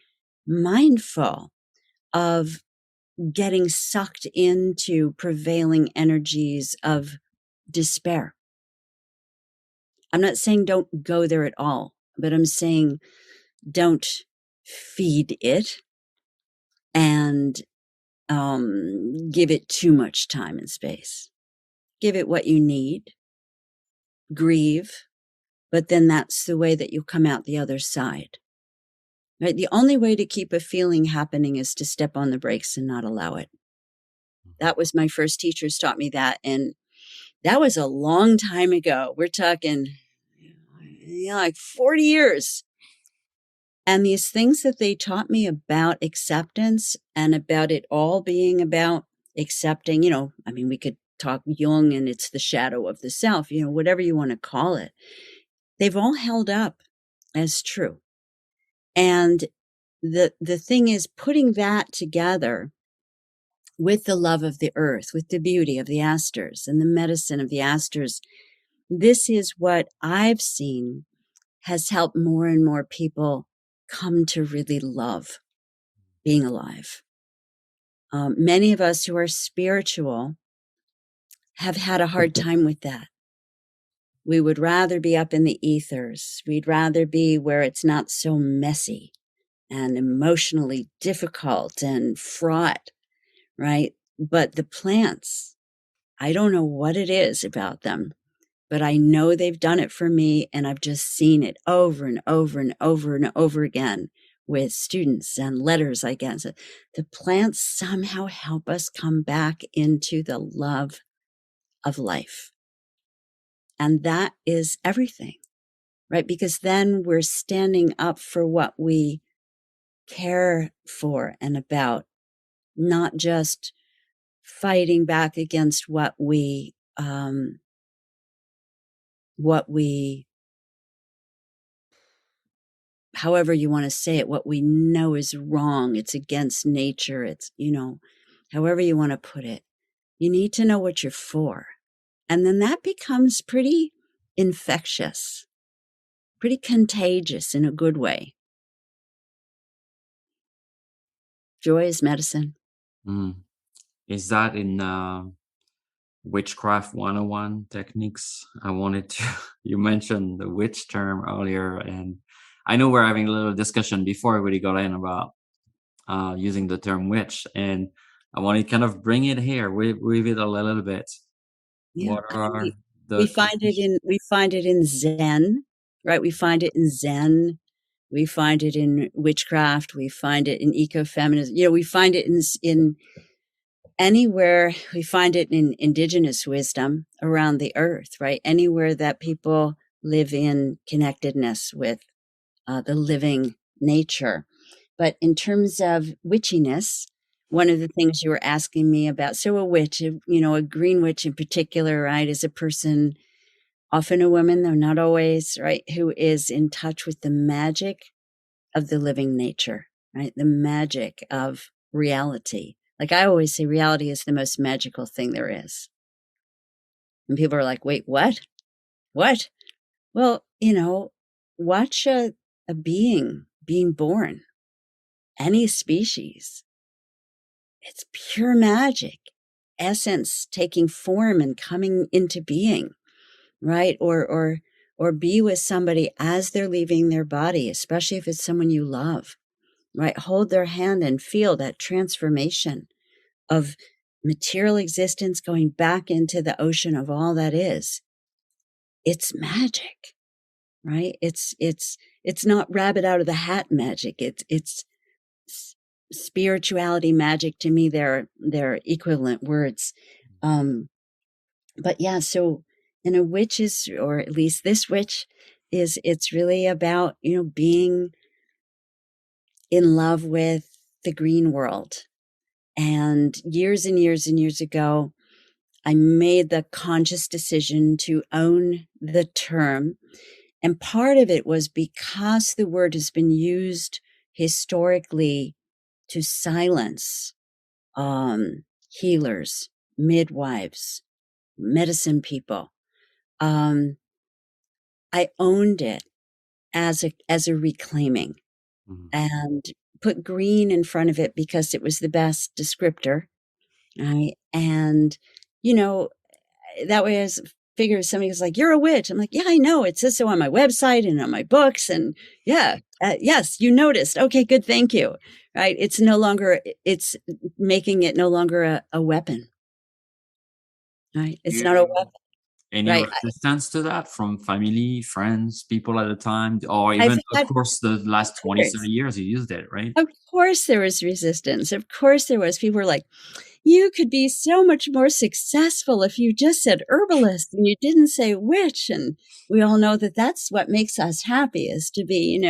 mindful of getting sucked into prevailing energies of despair. I'm not saying don't go there at all, but I'm saying don't feed it and give it too much time and space. Give it what you need, grieve, but then that's the way that you'll come out the other side. Right? The only way to keep a feeling happening is to step on the brakes and not allow it. That was my first teachers taught me that. And that was a long time ago. We're talking like 40 years. And these things that they taught me about acceptance and about it all being about accepting, we could talk Jung and it's the shadow of the self, whatever you want to call it. They've all held up as true. And the thing is putting that together with the love of the earth, with the beauty of the asters and the medicine of the asters. This is what I've seen has helped more and more people come to really love being alive. Many of us who are spiritual have had a hard time with that. We would rather be up in the ethers. We'd rather be where it's not so messy and emotionally difficult and fraught, right? But the plants, I don't know what it is about them, but I know they've done it for me, and I've just seen it over and over and over and over again with students and letters I get. So the plants somehow help us come back into the love of life. And that is everything, right? Because then we're standing up for what we care for and about, not just fighting back against what we however you want to say it, what we know is wrong. It's against nature. It's, however you want to put it. You need to know what you're for. And then that becomes pretty infectious, pretty contagious in a good way. Joy is medicine. Is that in Witchcraft 101 techniques? You mentioned the witch term earlier, and I know we're having a little discussion before we got in about using the term witch, and I want to kind of bring it here, weave it a little bit. Yeah, What are we find it in Zen, right? We find it in Zen. We find it in witchcraft. We find it in ecofeminism. We find it in anywhere. We find it in indigenous wisdom around the earth, right? Anywhere that people live in connectedness with the living nature. But in terms of witchiness, one of the things you were asking me about, so a witch, a green witch in particular, right, is a person, often a woman, though not always, right, who is in touch with the magic of the living nature, right, the magic of reality. Like I always say, reality is the most magical thing there is. And people are like, wait, what? What? Well, watch a being being born, any species. It's pure magic, essence taking form and coming into being, right? Or be with somebody as they're leaving their body, especially if it's someone you love, right? Hold their hand and feel that transformation of material existence going back into the ocean of all that is. It's magic, right? It's not rabbit out of the hat magic. It's spirituality magic. To me, they're equivalent words. But yeah, so in a witch is, or at least this witch is, it's really about, being in love with the green world. And years and years and years ago, I made the conscious decision to own the term. And part of it was because the word has been used historically to silence healers, midwives, medicine people. I owned it as a reclaiming, and put green in front of it because it was the best descriptor. Right. And, that way I figure if somebody was like, you're a witch. I'm like, yeah, I know. It says so on my website and on my books. And yeah, yes, you noticed. Okay, good. Thank you. Right. It's making it no longer a weapon. Right. It's not a weapon. Any Right. resistance to that from family, friends, people at the time, or I've even, had, of course, the last 20, 30 years you used it, right? Of course there was resistance. Of course there was. People were like, you could be so much more successful if you just said herbalist and you didn't say witch. And we all know that that's what makes us happy, is to be,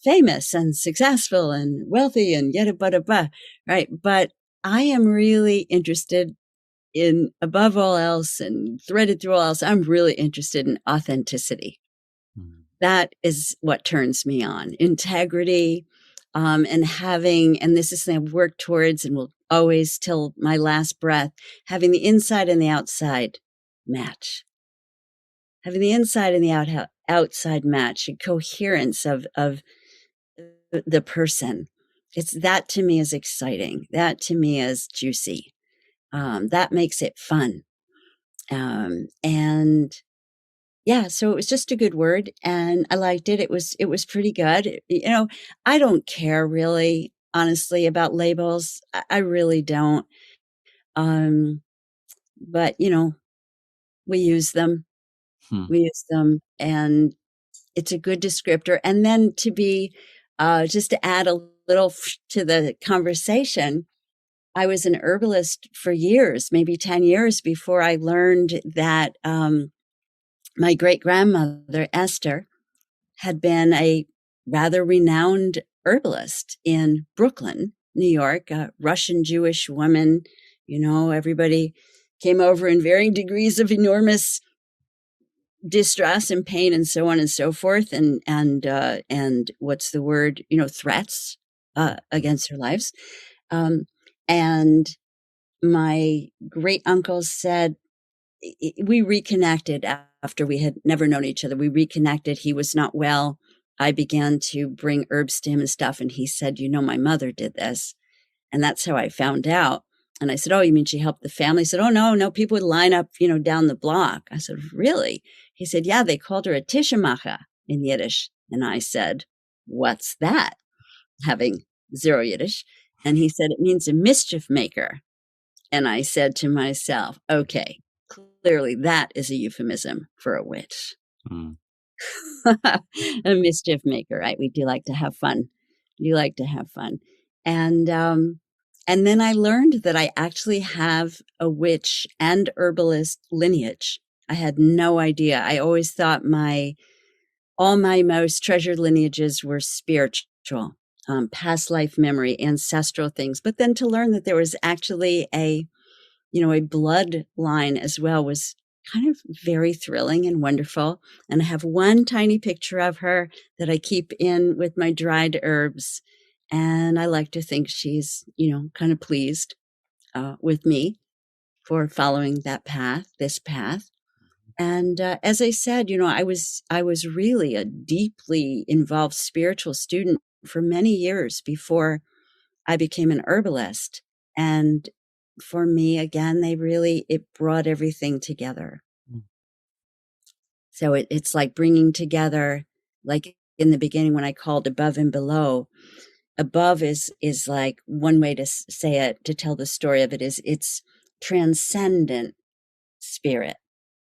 famous and successful and wealthy and yada, bada, blah, right? But I am really interested in, above all else and threaded through all else, I'm really interested in authenticity. That is what turns me on. Integrity, And having, and this is something I've worked towards and will always till my last breath, having the inside and the outside match. Having the inside and the outside match, a coherence of the person. It's that to me is exciting. That to me is juicy. That makes it fun. And yeah, so it was just a good word, and I liked it. It was pretty good. I don't care really, honestly, about labels. I really don't. Um, but we use them. Hmm. We use them, and it's a good descriptor. And then to be, just to add a little to the conversation, I was an herbalist for years, maybe 10 years before I learned that my great grandmother, Esther, had been a rather renowned herbalist in Brooklyn, New York, a Russian Jewish woman. Everybody came over in varying degrees of enormous distress and pain and so on and so forth. And what's the word, threats against their lives. And my great uncle said, we reconnected after we had never known each other. We reconnected. He was not well. I began to bring herbs to him and stuff. And he said, my mother did this. And that's how I found out. And I said, oh, you mean she helped the family? He said, oh, no, people would line up, down the block. I said, really? He said, yeah, they called her a Tishamacha in Yiddish. And I said, what's that? Having zero Yiddish. And he said, it means a mischief maker. And I said to myself, okay, clearly that is a euphemism for a witch. Mm. A mischief maker, right? We do like to have fun. And then I learned that I actually have a witch and herbalist lineage. I had no idea. I always thought all my most treasured lineages were spiritual, past life memory, ancestral things. But then to learn that there was actually a bloodline as well was kind of very thrilling and wonderful. And I have one tiny picture of her that I keep in with my dried herbs. And I like to think she's, kind of pleased with me for following this path. And as I said, I was really a deeply involved spiritual student for many years before I became an herbalist. And for me, again, it brought everything together. Mm. So it's like bringing together, like in the beginning when I called above and below. Above is like one way to say it, to tell the story of it is it's transcendent spirit,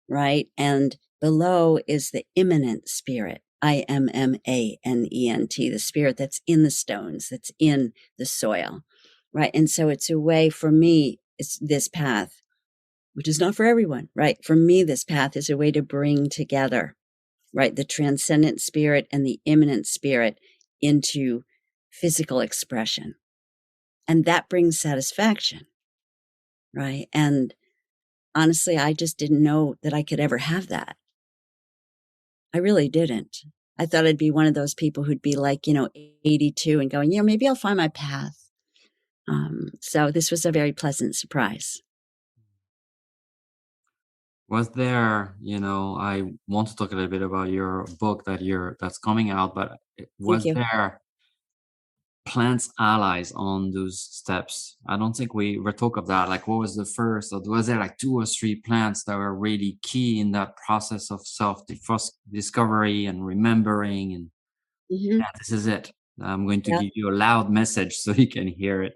right? And below is the immanent spirit, Immanent, the spirit that's in the stones, that's in the soil, right? And so it's a way for me, it's this path, which is not for everyone, right? For me, this path is a way to bring together, right, the transcendent spirit and the immanent spirit into physical expression. And that brings satisfaction, right? And honestly, I just didn't know that I could ever have that. I really didn't. I thought I'd be one of those people who'd be like, 82 and going, maybe I'll find my path. So this was a very pleasant surprise. Was there, I want to talk a little bit about your book that's coming out, but Thank was you. there plants allies on those steps? I don't think we ever talk of that. Like, what was the first, or was there like 2 or 3 plants that were really key in that process of self-discovery and remembering? And Mm-hmm. yeah, this is it. I'm going to Yeah. give you a loud message so you can hear it.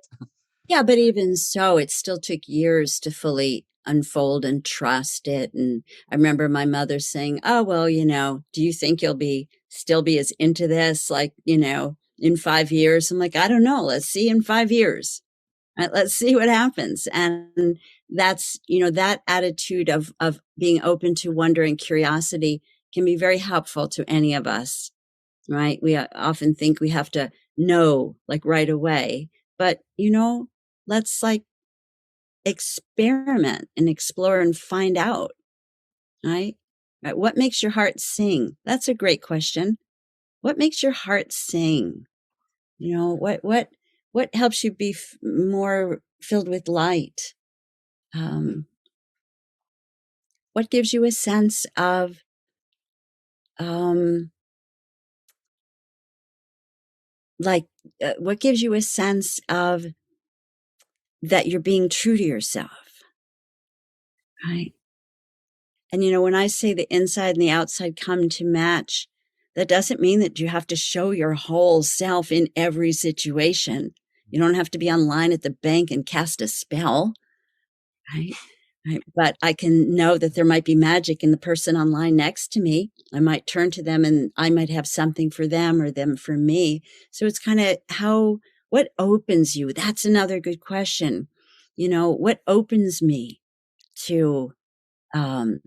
Yeah, but even so, it still took years to fully unfold and trust it. And I remember my mother saying, oh, well, do you think you'll still be as into this, like, in 5 years? I'm like, I don't know. Let's see in 5 years. Right? Let's see what happens. And that's, that attitude of being open to wonder and curiosity can be very helpful to any of us, right? We often think we have to know like right away, but let's like experiment and explore and find out, right? Right. What makes your heart sing? That's a great question. What makes your heart sing? You know, what helps you be more filled with light? What gives you a sense of what gives you a sense of that you're being true to yourself, right? And you know, when I say the inside and the outside come to match, that doesn't mean that you have to show your whole self in every situation. You don't have to be online at the bank and cast a spell, right? Right. But I can know that there might be magic in the person online next to me. I might turn to them and I might have something for them or them for me. So it's kind of what opens you? That's another good question. You know, what opens me to, um,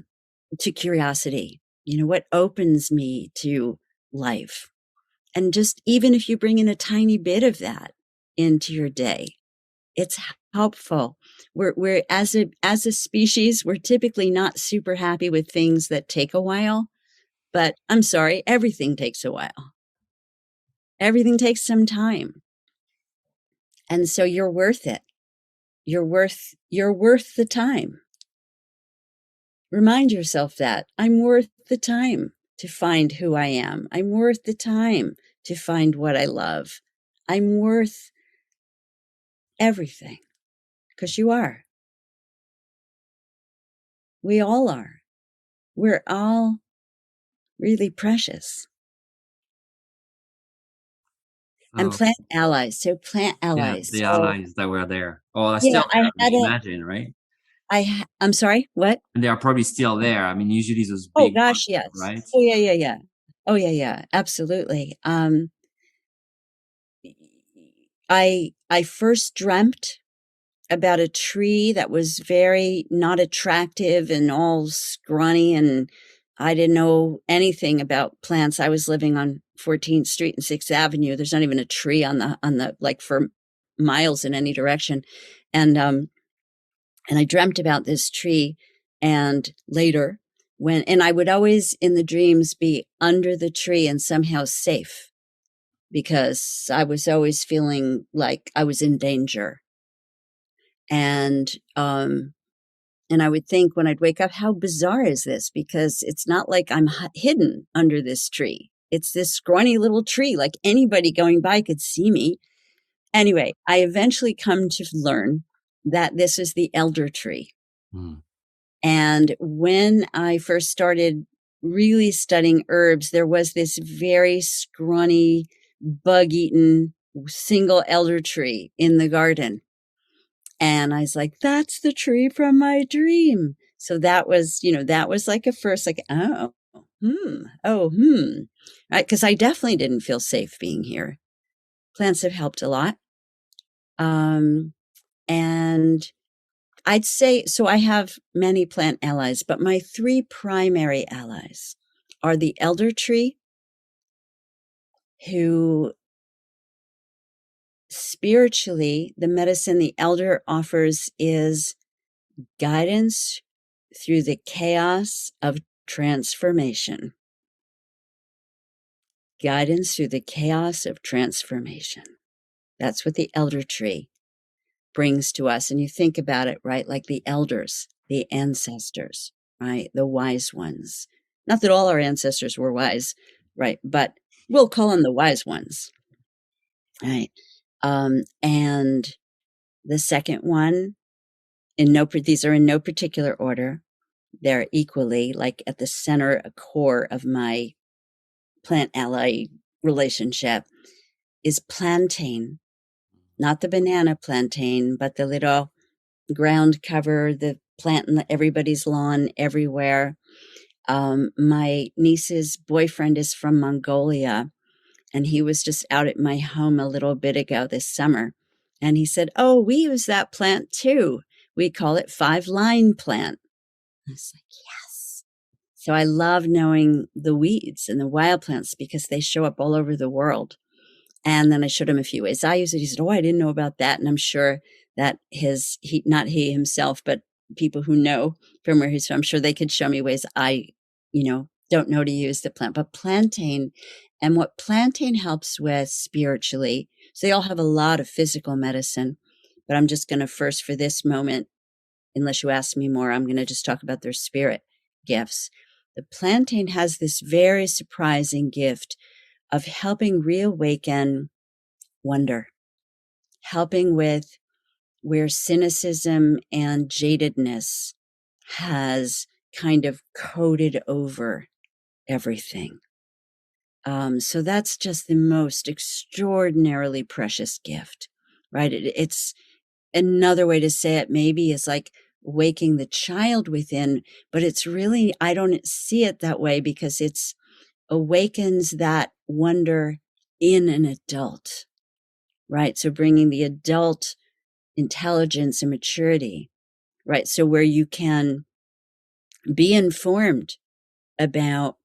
to curiosity? You know, what opens me to life? And just even if you bring in a tiny bit of that into your day, it's helpful. We're as a species, we're typically not super happy with things that take a while, but I'm sorry, everything takes a while. Everything takes some time. And so you're worth it. You're worth the time. Remind yourself that I'm worth the time to find who I am. I'm worth the time to find what I love. I'm worth everything because you are. We all are. We're all really precious. And Oh, plant allies. So plant yeah, allies. the So allies that were there. Oh, they're yeah, still there, I mean, imagine, right? I'm sorry, what? And they are probably still there. I mean, usually those Oh big ones, gosh, yes. right? Oh yeah, yeah, yeah. Oh yeah, yeah, absolutely. I first dreamt about a tree that was very not attractive and all scrawny, and I didn't know anything about plants. I was living on 14th Street and 6th Avenue. There's not even a tree on the like for miles in any direction. And I dreamt about this tree, and later and I would always in the dreams be under the tree and somehow safe because I was always feeling like I was in danger. And and I would think when I'd wake up, how bizarre is this? Because it's not like I'm hidden under this tree. It's this scrawny little tree, like anybody going by could see me. Anyway, I eventually come to learn that this is the elder tree. Mm. And when I first started really studying herbs, there was this very scrawny, bug eaten single elder tree in the garden. And I was like, that's the tree from my dream. So that was, that was like a first, like, right. Because I definitely didn't feel safe being here. Plants have helped a lot. And I'd say, so I have many plant allies, but my three primary allies are the elder tree, who spiritually, the medicine the elder offers is guidance through the chaos of transformation. Guidance through the chaos of transformation. That's what the elder tree brings to us. And you think about it, right? Like the elders, the ancestors, right? The wise ones. Not that all our ancestors were wise, right? But we'll call them the wise ones, right? And the second one, these are in no particular order. They're equally like at the center, a core of my plant ally relationship is plantain, not the banana plantain, but the little ground cover, the plant in everybody's lawn everywhere. My niece's boyfriend is from Mongolia, and he was just out at my home a little bit ago this summer. And he said, oh, we use that plant too. We call it 5-line plant. I was like, yes. So I love knowing the weeds and the wild plants because they show up all over the world. And then I showed him a few ways I use it. He said, oh, I didn't know about that. And I'm sure that not he himself, but people who know from where he's from, I'm sure they could show me ways I, don't know to use the plant. But plantain, and what plantain helps with spiritually, So they all have a lot of physical medicine, but I'm just going to first, for this moment, unless you ask me more, I'm going to just talk about their spirit gifts. The plantain has this very surprising gift of helping reawaken wonder, helping with where cynicism and jadedness has kind of coated over everything. So that's just the most extraordinarily precious gift, right? It's another way to say it maybe is like waking the child within, but it's really, I don't see it that way because it's awakens that wonder in an adult, right? So bringing the adult intelligence and maturity, right? So where you can be informed about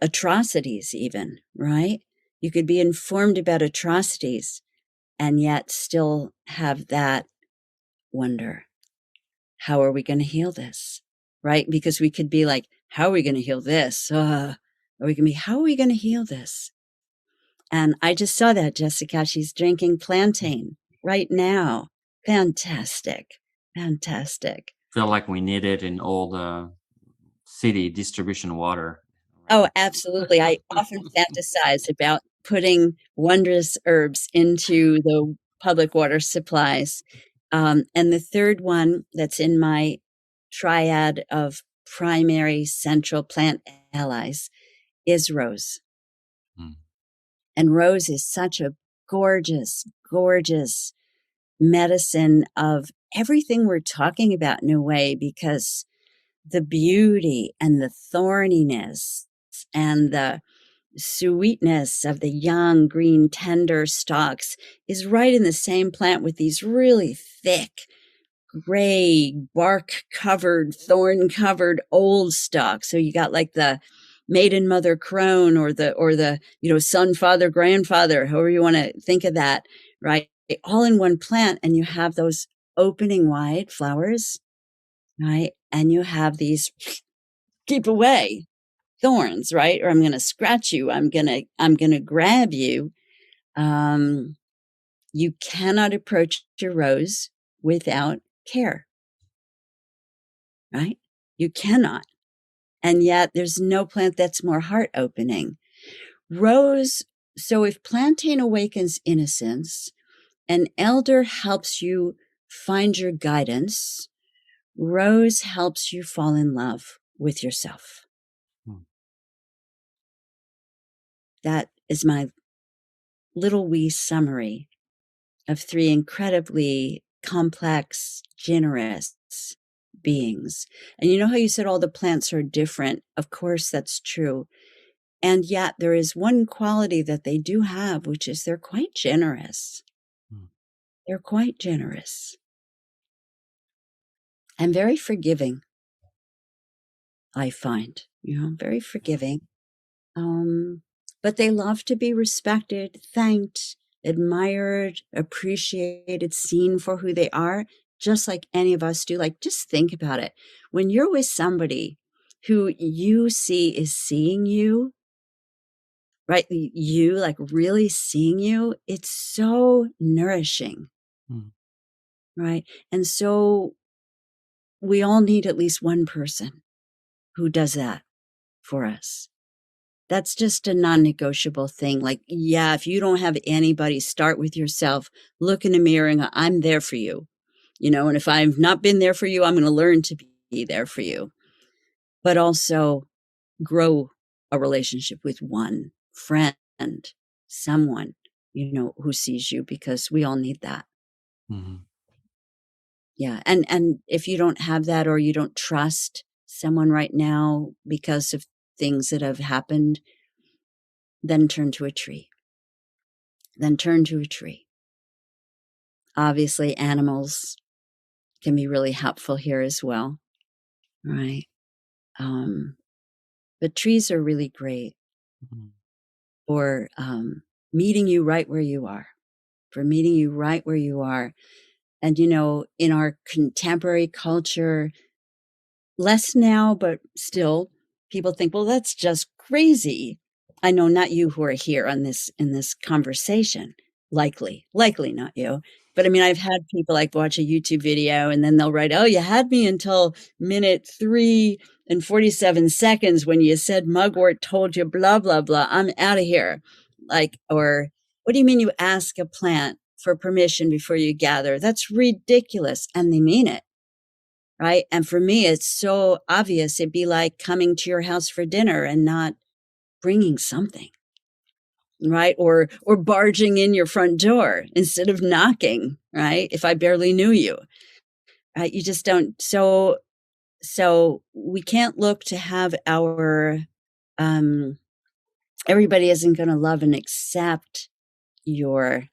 atrocities even, right? You could be informed about atrocities and yet still have that wonder. How are we going to heal this? Right? Because we could be like, how are we going to heal this? Or we can be, how are we going to heal this? And I just saw that, Jessica. She's drinking plantain right now. Fantastic. Fantastic. Feel like we need it in all the city distribution water. Oh, absolutely. I often fantasize about putting wondrous herbs into the public water supplies. And the third one that's in my triad of primary central plant allies is rose. Mm. And rose is such a gorgeous, gorgeous medicine of everything we're talking about in a way, because the beauty and the thorniness and the sweetness of the young, green, tender stalks is right in the same plant with these really thick, gray, bark-covered, thorn-covered old stalks. So you got like the maiden mother crone or the son, father, grandfather, however you want to think of that, right? All in one plant, and you have those opening wide flowers, right? And you have these keep away thorns, right? Or I'm going to scratch you. I'm going to grab you. You cannot approach your rose without care, right? You cannot. And yet there's no plant that's more heart opening. Rose. So if plantain awakens innocence, an elder helps you find your guidance, rose helps you fall in love with yourself. That is my little wee summary of three incredibly complex, generous beings. And you know how you said all the plants are different? Of course, that's true. And yet there is one quality that they do have, which is they're quite generous. They're quite generous and very forgiving, I find, very forgiving. But they love to be respected, thanked, admired, appreciated, seen for who they are, just like any of us do. Like, just think about it. When you're with somebody who you see is seeing you, right? You like really seeing you, it's so nourishing, right? And so we all need at least one person who does that for us. That's just a non-negotiable thing. Like, yeah, if you don't have anybody, start with yourself, look in the mirror and go, I'm there for you. And if I've not been there for you, I'm going to learn to be there for you. But also grow a relationship with one friend, someone, who sees you, because we all need that. Mm-hmm. Yeah. And if you don't have that, or you don't trust someone right now because of things that have happened, then turn to a tree. Obviously, animals can be really helpful here as well, right? But trees are really great for meeting you right where you are, And, in our contemporary culture, less now, but still, people think, well, that's just crazy. I know not you who are here on this in this conversation, likely not you. But I mean, I've had people like watch a YouTube video and then they'll write, "Oh, you had me until minute 3 and 47 seconds when you said mugwort told you blah blah blah. I'm out of here." Like, or what do you mean you ask a plant for permission before you gather? That's ridiculous, and they mean it. Right? And for me, it's so obvious. It'd be like coming to your house for dinner and not bringing something, right? Or barging in your front door instead of knocking, right? If I barely knew you, right? You just don't. So we can't look to have our, everybody isn't going to love and accept your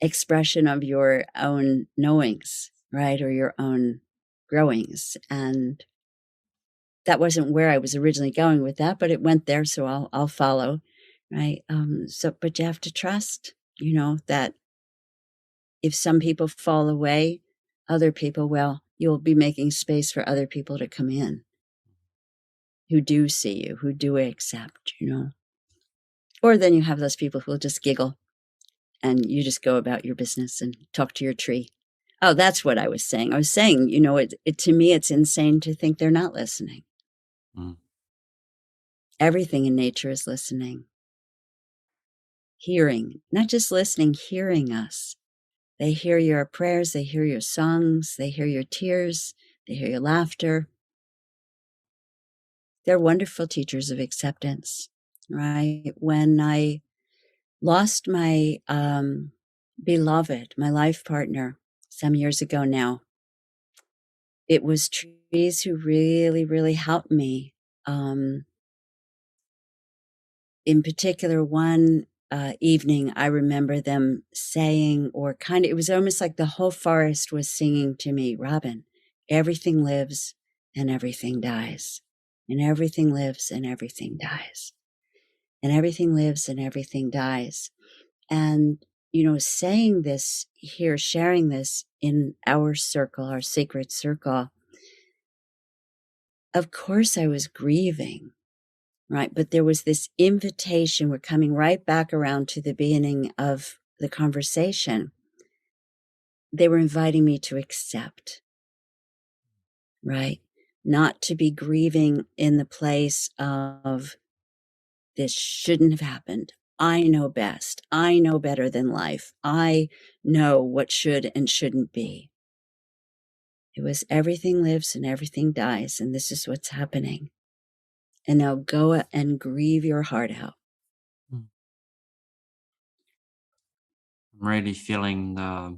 expression of your own knowings, right? Or your own growings. And that wasn't where I was originally going with that, but it went there, so I'll follow, right? But you have to trust, that if some people fall away, other people will. You'll be making space for other people to come in who do see you, who do accept, Or then you have those people who will just giggle and you just go about your business and talk to your tree. Oh, that's what I was saying. I was saying, to me, it's insane to think they're not listening. Everything in nature is listening, hearing, not just listening, hearing us. They hear your prayers, they hear your songs, they hear your tears, they hear your laughter. They're wonderful teachers of acceptance, right? When I lost my beloved, my life partner, some years ago now, it was trees who really, really helped me. In particular, one evening, I remember them saying, it was almost like the whole forest was singing to me, "Robin, everything lives and everything dies, and everything lives and everything dies, and everything lives and everything dies." And, saying this here, sharing this in our circle, our sacred circle, of course I was grieving. Right. But there was this invitation. We're coming right back around to the beginning of the conversation. They were inviting me to accept, right? Not to be grieving in the place of this shouldn't have happened. I know best. I know better than life. I know what should and shouldn't be. It was everything lives and everything dies. And this is what's happening. And now go and grieve your heart out. I'm really feeling the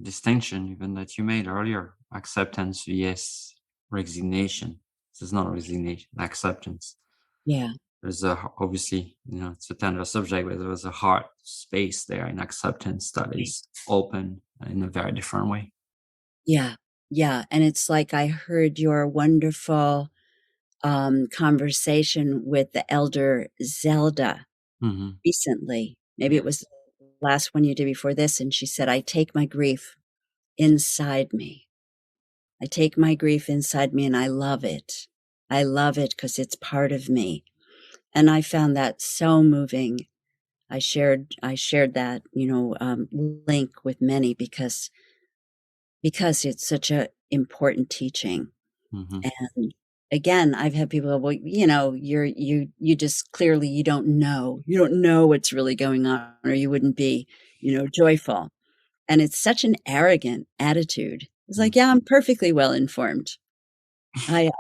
distinction even that you made earlier. Acceptance, yes. Resignation. This is not resignation, acceptance. Yeah. There's obviously, it's a tender subject, but there's a heart space there in acceptance that is open in a very different way. Yeah. Yeah. And it's like I heard your wonderful conversation with the elder Zelda recently. Maybe it was the last one you did before this. And she said, "I take my grief inside me. I take my grief inside me and I love it. I love it because it's part of me." And I found that so moving. I shared that, link with many because it's such a important teaching. And again, I've had people go, "Well, you just clearly you don't know what's really going on, or you wouldn't be, joyful." And it's such an arrogant attitude. It's like, yeah, I'm perfectly well informed. I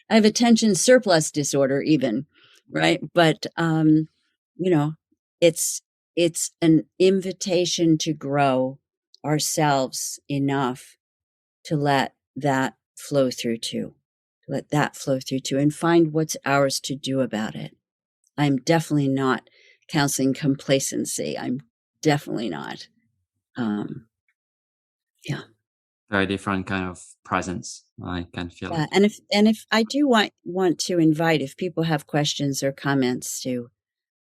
have attention surplus disorder even, right? But it's an invitation to grow ourselves enough to let that flow through too. And find what's ours to do about it. I'm definitely not counseling complacency. I'm definitely not. Yeah. Very different kind of presence. I can feel Yeah. it. And if I do want to invite, if people have questions or comments to,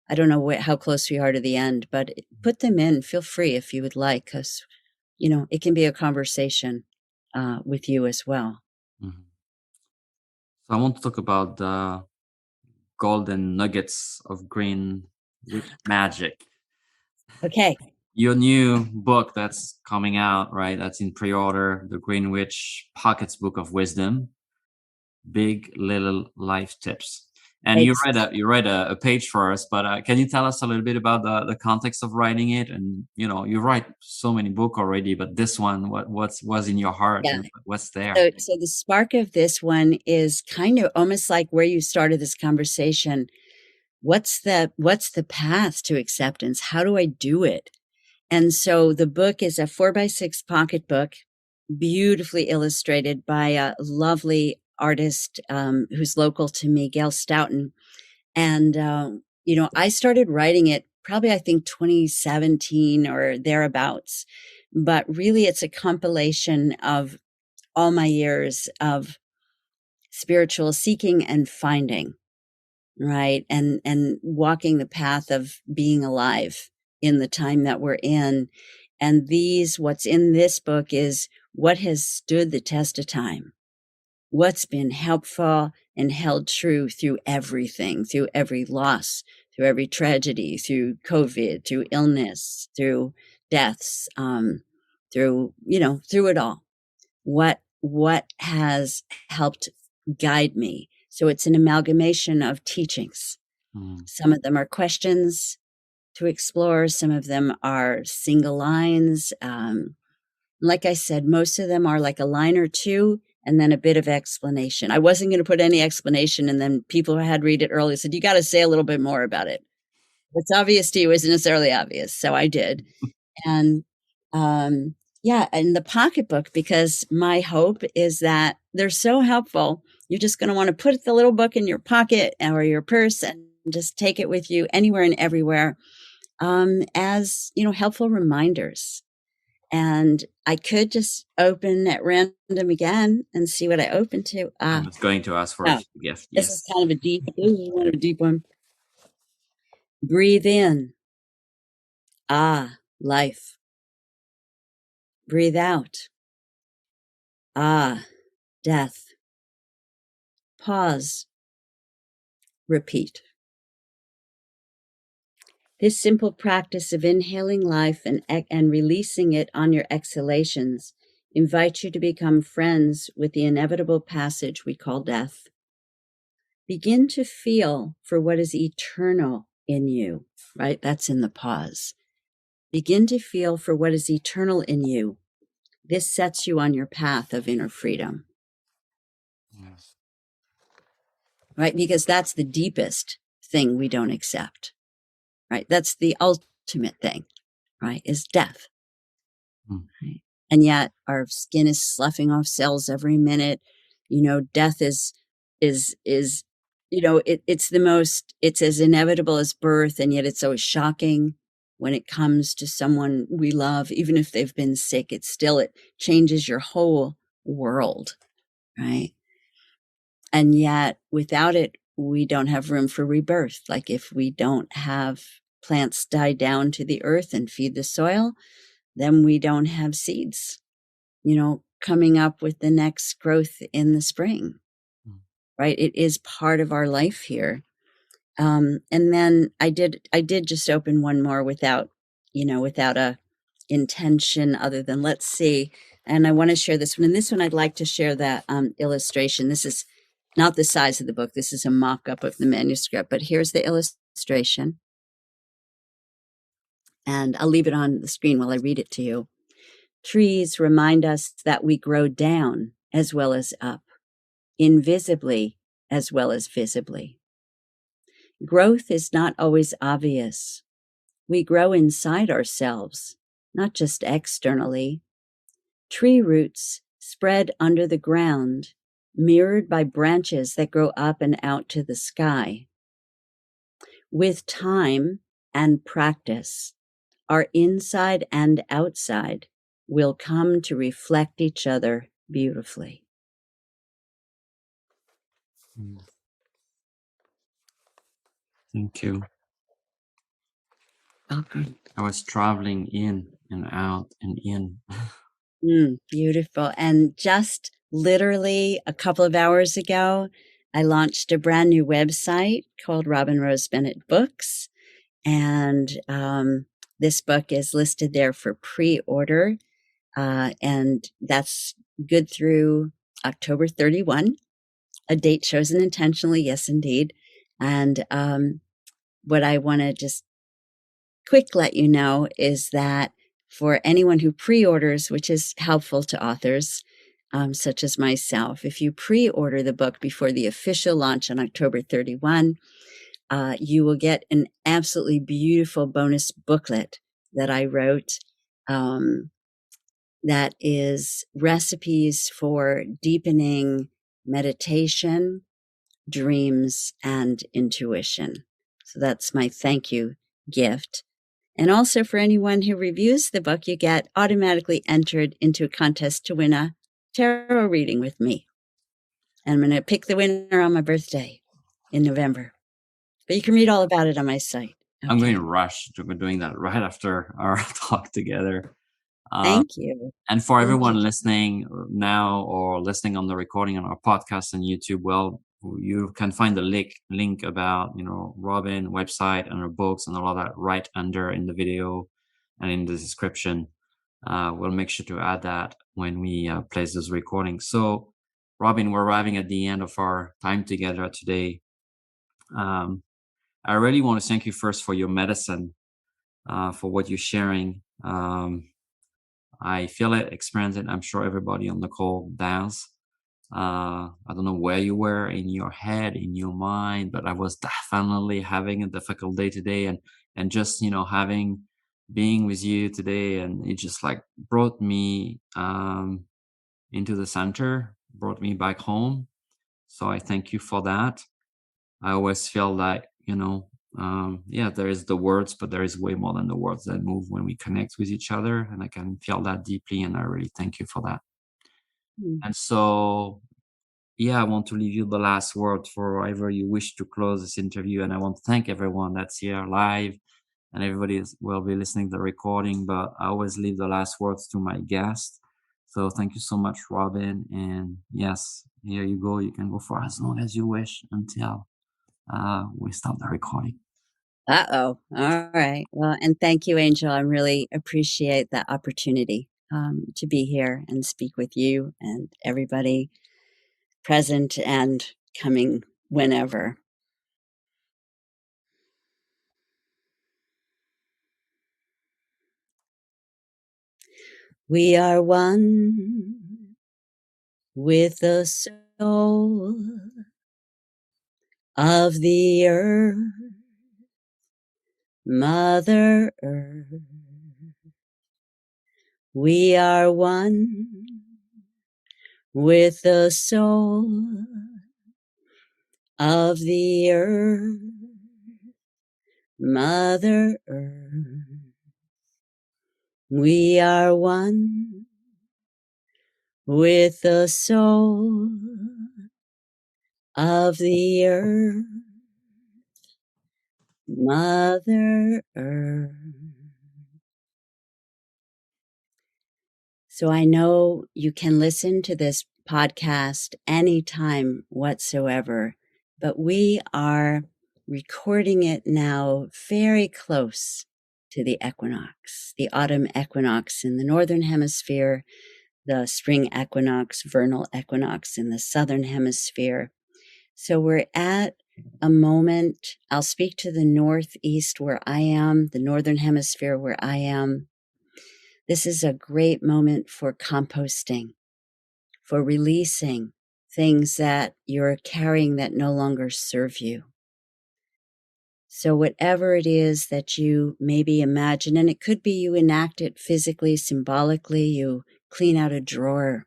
I don't know how close we are to the end, but put them in. Feel free if you would like, because, it can be a conversation with you as well. So I want to talk about the golden nuggets of green witch magic. Okay. Your new book that's coming out, right? That's in pre-order, the Green Witch Pockets Book of Wisdom, Big Little Life Tips. And you read a page for us, but can you tell us a little bit about the context of writing it? And you write so many books already, but this one, was in your heart? Yeah. And what's there? So the spark of this one is kind of almost like where you started this conversation. What's the path to acceptance? How do I do it? And so the book is a 4x6 pocket book, beautifully illustrated by a lovely artist who's local to me, Gail Stoughton. And, I started writing it probably, I think, 2017 or thereabouts. But really, it's a compilation of all my years of spiritual seeking and finding, right? And walking the path of being alive in the time that we're in. And what's in this book is what has stood the test of time, what's been helpful and held true through everything, through every loss, through every tragedy, through COVID, through illness, through deaths, through it all. What has helped guide me? So it's an amalgamation of teachings. Some of them are questions to explore. Some of them are single lines. Like I said, most of them are like a line or two and then a bit of explanation. I wasn't going to put any explanation, and then people who had read it earlier said, you got to say a little bit more about it. What's obvious to you isn't necessarily obvious. So I did. And and the pocketbook, because my hope is that they're so helpful, you're just going to want to put the little book in your pocket or your purse and just take it with you anywhere and everywhere, as helpful reminders. And I could just open at random again and see what I open to. I was going to ask for a gift. Yes. This is kind of a deep one. Breathe in. Life. Breathe out. Death. Pause. Repeat. This simple practice of inhaling life and releasing it on your exhalations invites you to become friends with the inevitable passage we call death. Begin to feel for what is eternal in you, right? That's in the pause. Begin to feel for what is eternal in you. This sets you on your path of inner freedom. Yes. Right? Because that's the deepest thing we don't accept. Right? That's the ultimate thing, right? Is death. Right? And yet our skin is sloughing off cells every minute. Death is it's as inevitable as birth, and yet it's so shocking when it comes to someone we love. Even if they've been sick, it changes your whole world, right? And yet without it, we don't have room for rebirth. Like if we don't have plants die down to the earth and feed the soil, then we don't have seeds, coming up with the next growth in the spring, right? It is part of our life here. And then I did just open one more without a intention other than let's see. And I want to share this one. And this one, I'd like to share that illustration. This is not the size of the book. This is a mock-up of the manuscript, but here's the illustration. And I'll leave it on the screen while I read it to you. Trees remind us that we grow down as well as up, invisibly as well as visibly. Growth is not always obvious. We grow inside ourselves, not just externally. Tree roots spread under the ground, mirrored by branches that grow up and out to the sky. With time and practice, our inside and outside will come to reflect each other beautifully. Thank you. Okay. I was traveling in and out and in. Beautiful. And just literally a couple of hours ago, I launched a brand new website called Robin Rose Bennett Books. And this book is listed there for pre-order. And that's good through October 31, a date chosen intentionally. Yes, indeed. And what I want to just quick let you know is that for anyone who pre-orders, which is helpful to authors such as myself, if you pre-order the book before the official launch on October 31, you will get an absolutely beautiful bonus booklet that I wrote that is recipes for deepening meditation, dreams, and intuition. So that's my thank you gift. And also for anyone who reviews the book, you get automatically entered into a contest to win a tarot reading with me. And I'm going to pick the winner on my birthday in November. But you can read all about it on my site. I'm going to rush to be doing that right after our talk together. Thank you. And for everyone listening now or listening on the recording on our podcast and YouTube, well, you can find the link about, Robin website and her books and all of that right under in the video and in the description. We'll make sure to add that when we place this recording. So, Robin, we're arriving at the end of our time together today. I really want to thank you first for your medicine, for what you're sharing. I feel it, experience it. I'm sure everybody on the call does. I don't know where you were in your head, in your mind, but I was definitely having a difficult day today, and just being with you today, and it just like brought me into the center, brought me back home. So I thank you for that. I always feel like there is the words, but there is way more than the words that move when we connect with each other, and I can feel that deeply, and I really thank you for that. And so, I want to leave you the last word for however you wish to close this interview. And I want to thank everyone that's here live, and everybody will be listening to the recording, but I always leave the last words to my guest. So thank you so much, Robin. And yes, here you go. You can go for as long as you wish until we stop the recording. All right. Well, and thank you, Angel. I really appreciate that opportunity to be here and speak with you and everybody present and coming whenever. We are one with the soul of the earth, Mother Earth. We are one with the soul of the earth, Mother Earth. We are one with the soul of the earth, Mother Earth. So I know you can listen to this podcast anytime whatsoever, but we are recording it now very close to the equinox, the autumn equinox in the northern hemisphere, the spring equinox, vernal equinox in the southern hemisphere. So we're at a moment, I'll speak to the northeast where I am, the northern hemisphere where I am. This is a great moment for composting, for releasing things that you're carrying that no longer serve you. So whatever it is that you maybe imagine, and it could be you enact it physically, symbolically, you clean out a drawer,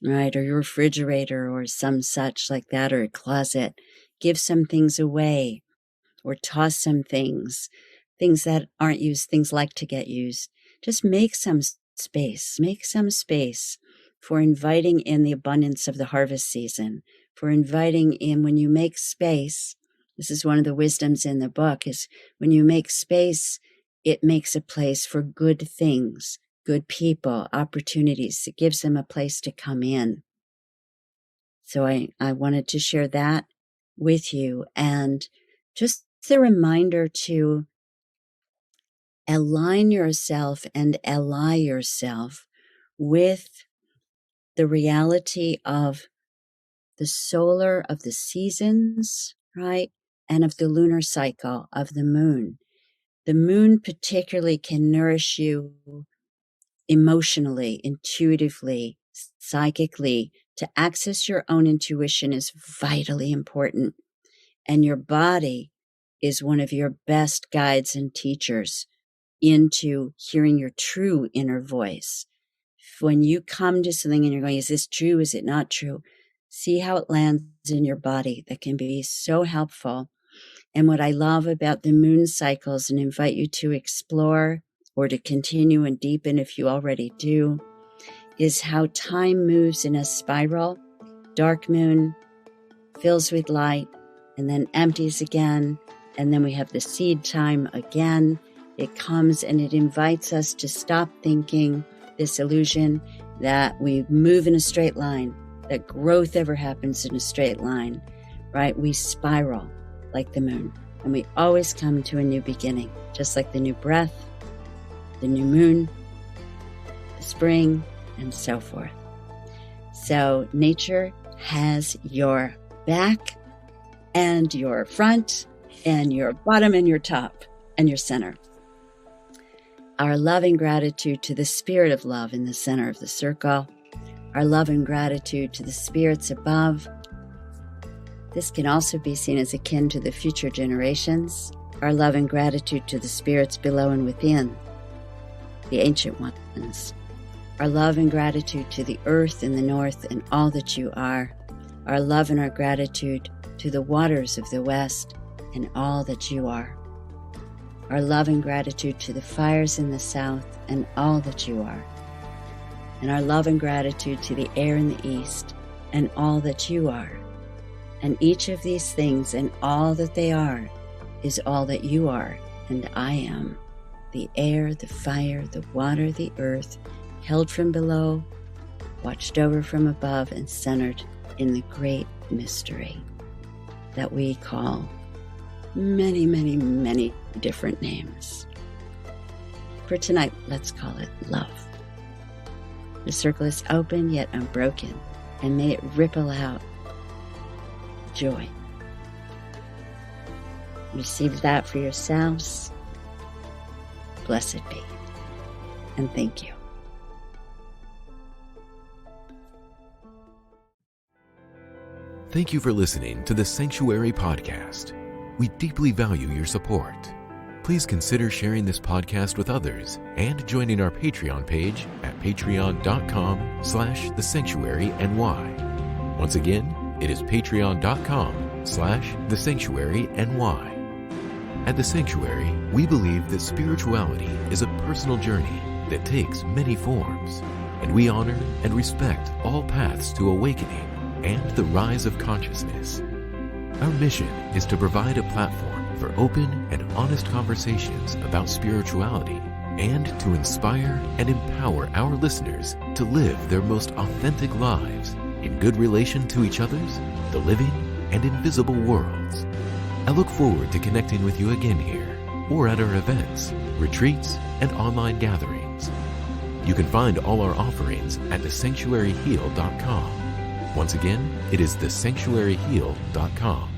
right, or your refrigerator or some such like that, or a closet, give some things away or toss some things that aren't used, things like to get used. Just make some space for inviting in the abundance of the harvest season, for inviting in when you make space. This is one of the wisdoms in the book, is when you make space, it makes a place for good things, good people, opportunities. It gives them a place to come in. So I wanted to share that with you, and just a reminder to align yourself and ally yourself with the reality of the solar, of the seasons, right? And of the lunar cycle of the moon. The moon particularly can nourish you emotionally, intuitively, psychically. To access your own intuition is vitally important. And your body is one of your best guides and teachers into hearing your true inner voice. When you come to something and you're going, is this true? Is it not true? See how it lands in your body. That can be so helpful. And what I love about the moon cycles, and invite you to explore or to continue and deepen if you already do, is how time moves in a spiral. Dark moon fills with light and then empties again. And then we have the seed time again. It comes and it invites us to stop thinking this illusion that we move in a straight line, that growth ever happens in a straight line, right? We spiral like the moon, and we always come to a new beginning, just like the new breath, the new moon, the spring, and so forth. So nature has your back and your front and your bottom and your top and your center. Our love and gratitude to the spirit of love in the center of the circle. Our love and gratitude to the spirits above. This can also be seen as akin to the future generations. Our love and gratitude to the spirits below and within, the ancient ones. Our love and gratitude to the earth in the north and all that you are. Our love and our gratitude to the waters of the west and all that you are. Our love and gratitude to the fires in the south and all that you are. And our love and gratitude to the air in the east and all that you are. And each of these things and all that they are is all that you are and I am. The air, the fire, the water, the earth, held from below, watched over from above, and centered in the great mystery that we call many, many, many different names. For tonight, let's call it love. The circle is open yet unbroken, and may it ripple out joy. Receive that for yourselves. Blessed be. And thank you. Thank you for listening to the Sanctuary Podcast. We deeply value your support. Please consider sharing this podcast with others and joining our Patreon page at patreon.com/thesanctuaryny. Once again, it is patreon.com/thesanctuaryny. At The Sanctuary, we believe that spirituality is a personal journey that takes many forms, and we honor and respect all paths to awakening and the rise of consciousness. Our mission is to provide a platform for open and honest conversations about spirituality and to inspire and empower our listeners to live their most authentic lives in good relation to each other's, the living and invisible worlds. I look forward to connecting with you again here or at our events, retreats, and online gatherings. You can find all our offerings at thesanctuaryheal.com. Once again, it is thesanctuaryheal.com.